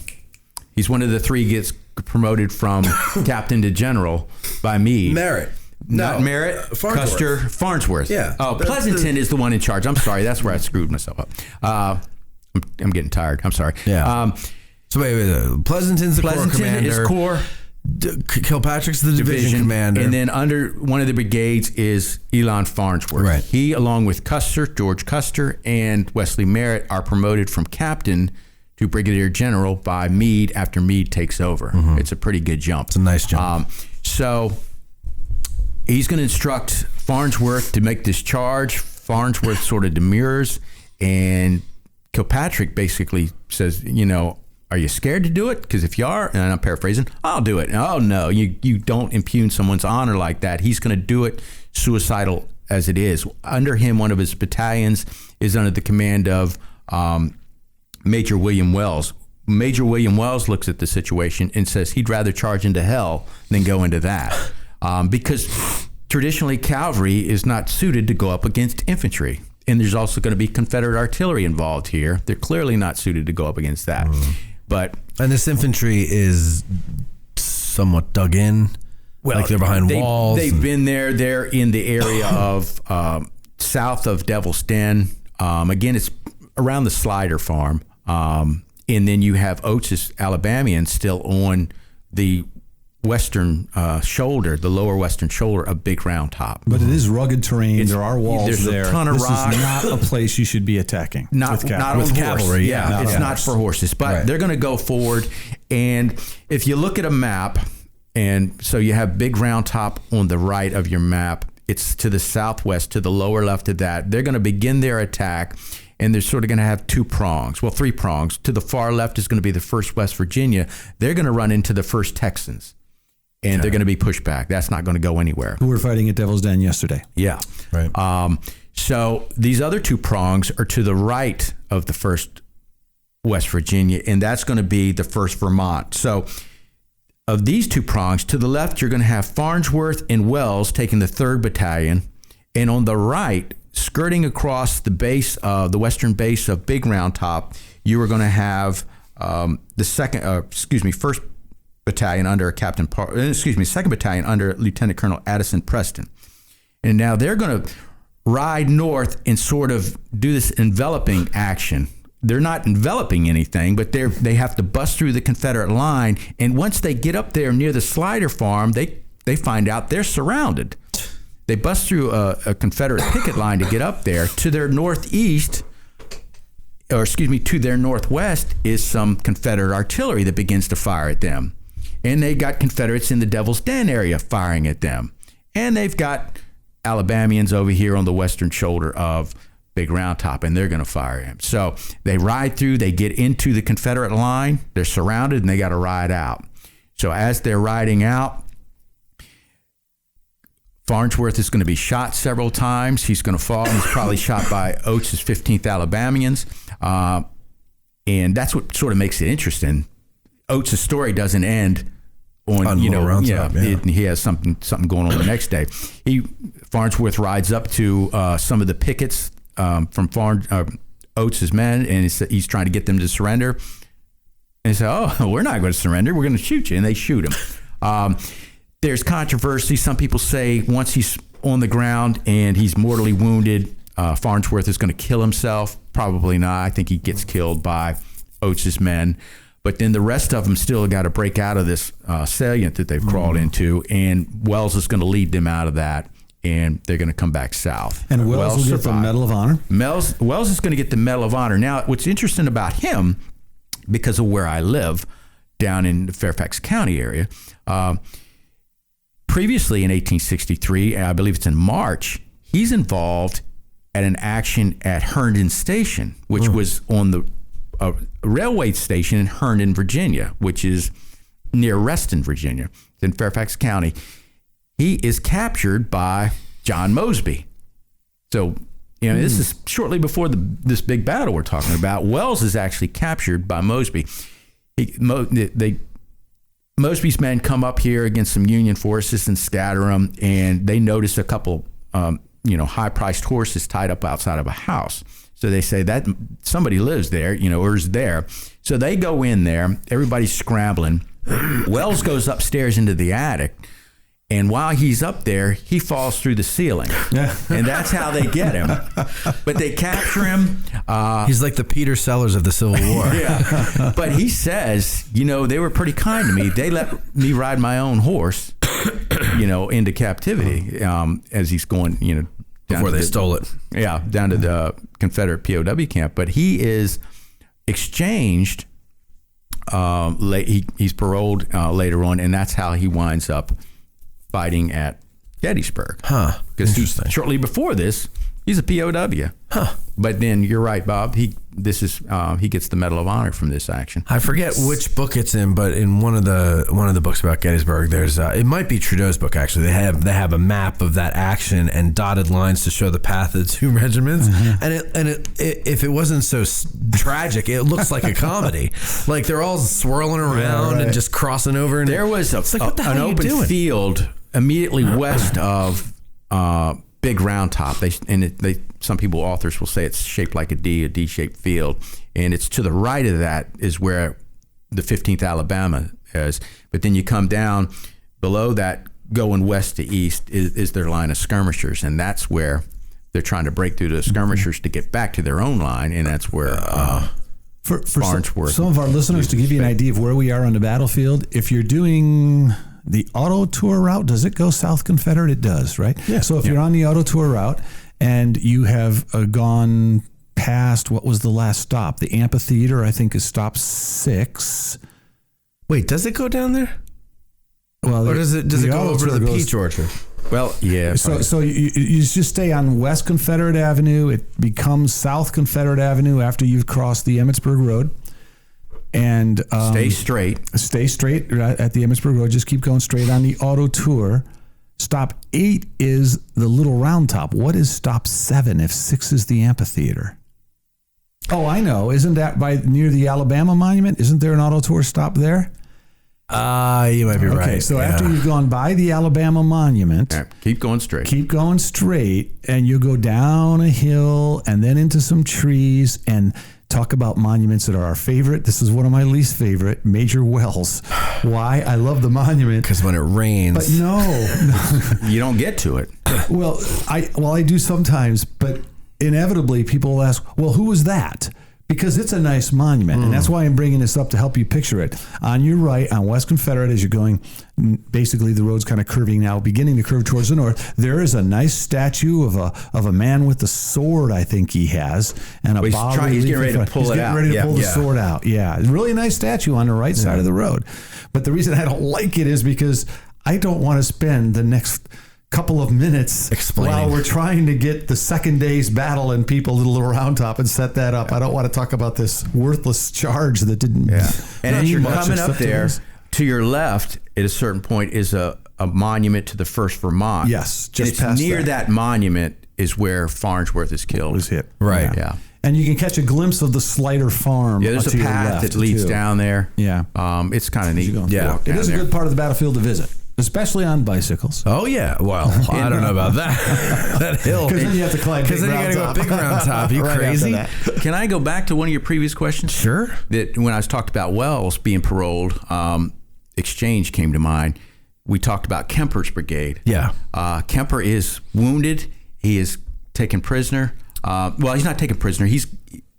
He's one of the three gets promoted from captain to general by Meade. Merritt. Not Merritt. Farnsworth. Custer. Farnsworth. Yeah. Oh, Pleasanton is the one in charge. I'm sorry. That's where I screwed myself up. I'm getting tired. I'm sorry. Yeah. So wait. Pleasanton's the corps commander. Is corps. Kilpatrick's the division commander. And then under one of the brigades is Elon Farnsworth. Right. He, along with George Custer, and Wesley Merritt, are promoted from captain to brigadier general by Meade after Meade takes over. Mm-hmm. It's a pretty good jump. It's a nice jump. So he's going to instruct Farnsworth to make this charge. Farnsworth sort of demurs, and Kilpatrick basically says, are you scared to do it? Because if you are, and I'm paraphrasing, I'll do it. Oh, no, you don't impugn someone's honor like that. He's going to do it, suicidal as it is. Under him, one of his battalions is under the command of Major William Wells. Major William Wells looks at the situation and says he'd rather charge into hell than go into that. Because traditionally cavalry is not suited to go up against infantry. And there's also going to be Confederate artillery involved here. They're clearly not suited to go up against that. And this infantry is somewhat dug in, like they're behind walls. They've been there. They're in the area of south of Devil's Den. Again, it's around the Slider Farm. And then you have Oates' Alabamians still on the western shoulder, the lower western shoulder of Big Round Top. But it is rugged terrain. There are walls there's there. There's a ton of rock. This is not a place you should be attacking. Not with cavalry. Yeah, it's not for horses. But they're going to go forward. And if you look at a map, and so you have Big Round Top on the right of your map, it's to the southwest, to the lower left of that. They're going to begin their attack. And they're sort of going to have three prongs. To the far left is going to be the 1st West Virginia. They're going to run into the 1st Texans, and they're going to be pushed back. That's not going to go anywhere. Who were fighting at Devil's Den yesterday. Yeah. Right. So these other 2 prongs are to the right of the 1st West Virginia, and that's going to be the 1st Vermont. So of these 2 prongs, to the left, you're going to have Farnsworth and Wells taking the 3rd Battalion, and on the right, skirting across the base, the western base of Big Round Top, you were going to have the 1st Battalion under Second Battalion under Lieutenant Colonel Addison Preston. And now they're going to ride north and sort of do this enveloping action. They're not enveloping anything, but they have to bust through the Confederate line. And once they get up there near the Slider Farm, they find out they're surrounded. They bust through a Confederate picket line to get up there. To their northwest is some Confederate artillery that begins to fire at them. And they got Confederates in the Devil's Den area firing at them. And they've got Alabamians over here on the western shoulder of big round top, and they're going to fire him. So they ride through, they get into the Confederate line, they're surrounded, and they got to ride out. So as they're riding out, Farnsworth is going to be shot several times. He's going to fall. He's probably shot by Oates' 15th Alabamians. And that's what sort of makes it interesting. Oates' story doesn't end on he has something going on the next day. Farnsworth rides up to some of the pickets from Oates' men, and he's trying to get them to surrender. And they say, "Oh, we're not going to surrender. We're going to shoot you," and they shoot him. There's controversy. Some people say once he's on the ground and he's mortally wounded, Farnsworth is going to kill himself. Probably not. I think he gets killed by Oates' men. But then the rest of them still got to break out of this salient that they've crawled into, and Wells is going to lead them out of that, and they're going to come back south. And Wells will get the Medal of Honor? Wells is going to get the Medal of Honor. Now, what's interesting about him, because of where I live, down in the Fairfax County area, previously in 1863, I believe it's in March, he's involved at an action at Herndon Station, which was on the railway station in Herndon, Virginia, which is near Reston, Virginia. It's in Fairfax County. He is captured by John Mosby. So, this is shortly before this big battle we're talking about. Wells is actually captured by Mosby. Mosby's men come up here against some Union forces and scatter them, and they notice a couple, high-priced horses tied up outside of a house. So they say that somebody lives there, or is there. So they go in there. Everybody's scrambling. Wells goes upstairs into the attic, and while he's up there, he falls through the ceiling. And that's how they get him. But they capture him. He's like the Peter Sellers of the Civil War. Yeah. But he says, they were pretty kind to me. They let me ride my own horse, into captivity as he's going, before they stole it. Yeah, down to the Confederate POW camp. But he is exchanged. He's paroled later on, and that's how he winds up fighting at Gettysburg. Because shortly before this, he's a POW. But then you're right, Bob. He gets the Medal of Honor from this action. I forget which book it's in, but in one of the books about Gettysburg, there's it might be Trudeau's book actually. They have a map of that action and dotted lines to show the path of the two regiments. And if it wasn't so tragic, it looks like a comedy. Like they're all swirling around and just crossing over. And there was an open field immediately west of Big Round Top. Some authors will say it's shaped like a D-shaped field, and it's to the right of that is where the 15th Alabama is. But then you come down below that, going west to east is their line of skirmishers, and that's where they're trying to break through the skirmishers to get back to their own line, and that's where for Farnsworth. Some of our listeners, to give you an idea of where we are on the battlefield, if you're doing the auto tour route, does it go South Confederate? It does, right? Yeah. So if you're on the auto tour route and you have gone past, what was the last stop? The amphitheater, I think, is stop 6. Wait, does it go down there? Well, or does it go over to the peach orchard? Well, yeah. So you just stay on West Confederate Avenue. It becomes South Confederate Avenue after you've crossed the Emmitsburg Road. And stay straight at the Emmitsburg Road. Just keep going straight on the auto tour. Stop 8 is the Little Round Top. What is stop 7 if 6 is the amphitheater? Oh, I know. Isn't that near the Alabama Monument? Isn't there an auto tour stop there? You might be right. Okay, so after you've gone by the Alabama Monument, keep going straight. Keep going straight, and you go down a hill and then into some trees and talk about monuments that are our favorite. This is one of my least favorite, Major Wells. Why? I love the monument. Because when it rains. But no. You don't get to it. Well, I do sometimes, but inevitably people will ask, well, who was that? Because it's a nice monument, and that's why I'm bringing this up to help you picture it. On your right, on West Confederate, as you're going, basically the road's kind of curving now, beginning to curve towards the north. There is a nice statue of a man with a sword, I think he has, and he's getting ready to pull it out. He's getting ready to pull the sword out. Yeah, really nice statue on the right side of the road. But the reason I don't like it is because I don't want to spend the next couple of minutes Explaining. while we're trying to get the second day's battle and people to the little round top and set that up. I don't want to talk about this worthless charge that didn't. Yeah. And as you're much coming up except there, it to your left, at a certain point, is a monument to the 1st Vermont. Yes, And just it's past near that monument is where Farnsworth is killed. was hit. Right. Yeah. And you can catch a glimpse of the Slider Farm. Yeah, there's to a your path left, that leads too. down there. Yeah. It's kind of neat. Yeah. Walk It down is a there. good part of the battlefield to visit, especially on bicycles. Oh yeah. Well, I don't know about that. That hill. Because then you have to climb Because big then you round got to go top. big round top. You Right after crazy? that. Can I go back to one of your previous questions? Sure. That when I was talked about Wells being paroled, exchange came to mind. We talked about Kemper's brigade. Yeah. Kemper is wounded. He is taken prisoner. Well, he's not taken prisoner.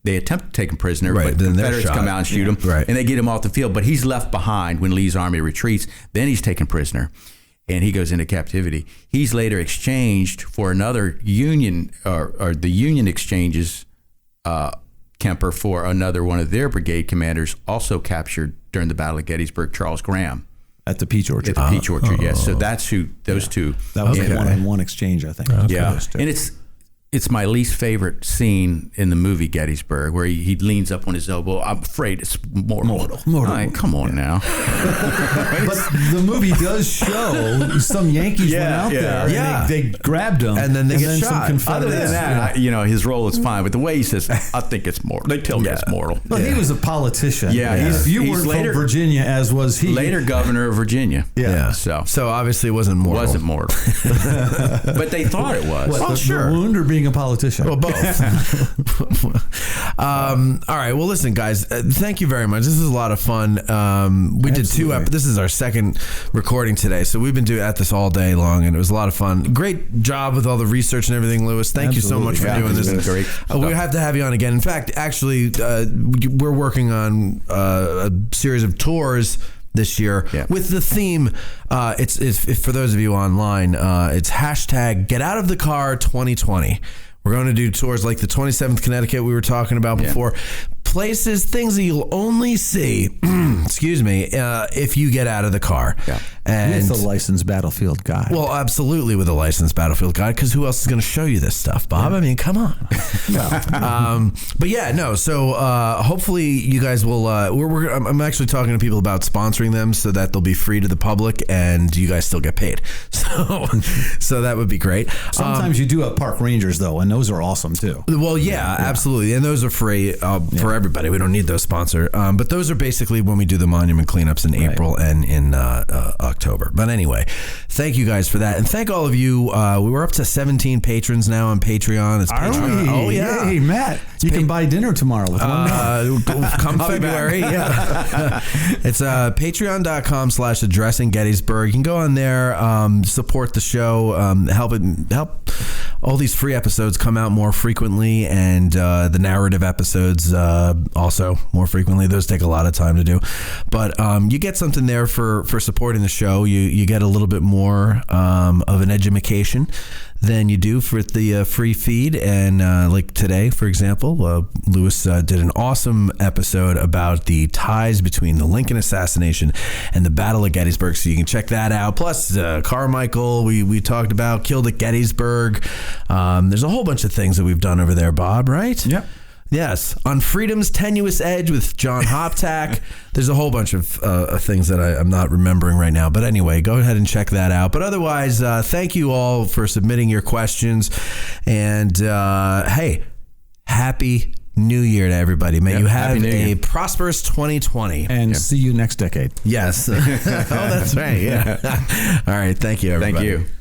They attempt to take him prisoner, Right, but then they're Confederates shot. come out and shoot him, Right. and they get him off the field. But he's left behind when Lee's army retreats. Then he's taken prisoner, and he goes into captivity. He's later exchanged for another Union, or the Union exchanges Kemper for another one of their brigade commanders, also captured during the Battle of Gettysburg, Charles Graham. At the Peach Orchard. At the Peach Orchard, yes. So that's who those two. That was Okay. a one-on-one exchange, I think. Yeah, and it's my least favorite scene in the movie Gettysburg, where he leans up on his elbow. I'm afraid it's mortal. Like, come on now. But the movie does show some Yankees went out there. And Yeah. they grabbed him. And then they get some shot. Other Confederates. than that, his role is fine. But the way he says, I think it's mortal. They tell me it's mortal. But he was a politician. Yeah, If you he's weren't later- from Virginia, as was he. Later governor of Virginia. Yeah. So obviously it wasn't mortal. wasn't mortal. But they thought it was. What, Oh, the sure. wound or being a politician? Well, both. All right. Well, listen, guys. Thank you very much. This is a lot of fun. We did two. Absolutely. This is our second recording today, so we've been doing at this all day long, and it was a lot of fun. Great job with all the research and everything, Lewis. Thank you so much for Absolutely. doing Yeah, this. it's been great We have to have you on again. In fact, actually, we're working on a series of tours this year with the theme. It's for those of you online. It's hashtag Get Out of the Car 2020. We're going to do tours like the 27th Connecticut we were talking about before. Places, things that you'll only see, excuse me, if you get out of the car. Yeah. And With the licensed battlefield guide. well, absolutely with a licensed battlefield guide, because who else is going to show you this stuff, Bob? I mean, come on. But yeah, no. So hopefully you guys will. I'm actually talking to people about sponsoring them so that they'll be free to the public and you guys still get paid. So that would be great. Sometimes you do have park rangers, though, and those are awesome, too. Well, yeah, absolutely. And those are free for everybody. We don't need those sponsored. But those are basically when we do the monument cleanups in April and in October. But anyway, thank you guys for that. And thank all of you. We were up to 17 patrons now on Patreon. It's Patreon. Oh, yeah. Hey, Matt, you can buy dinner tomorrow with come February. Yeah. It's patreon.com/addressing Gettysburg. You can go on there, support the show, help all these free episodes come out more frequently, and the narrative episodes also more frequently. Those take a lot of time to do, but you get something there for supporting the show. You get a little bit more of an edumacation than you do for the free feed. And like today, for example, Lewis did an awesome episode about the ties between the Lincoln assassination and the Battle of Gettysburg. So you can check that out. Plus Carmichael, we talked about, killed at Gettysburg. There's a whole bunch of things that we've done over there, Bob, right? Yep. Yes, on Freedom's Tenuous Edge with John Hoptack. There's a whole bunch of things that I'm not remembering right now. But anyway, go ahead and check that out. But otherwise, thank you all for submitting your questions. And hey, Happy New Year to everybody. May you have a prosperous 2020. And see you next decade. Yes. Oh, that's right. Yeah. All right. Thank you, everybody. Thank you.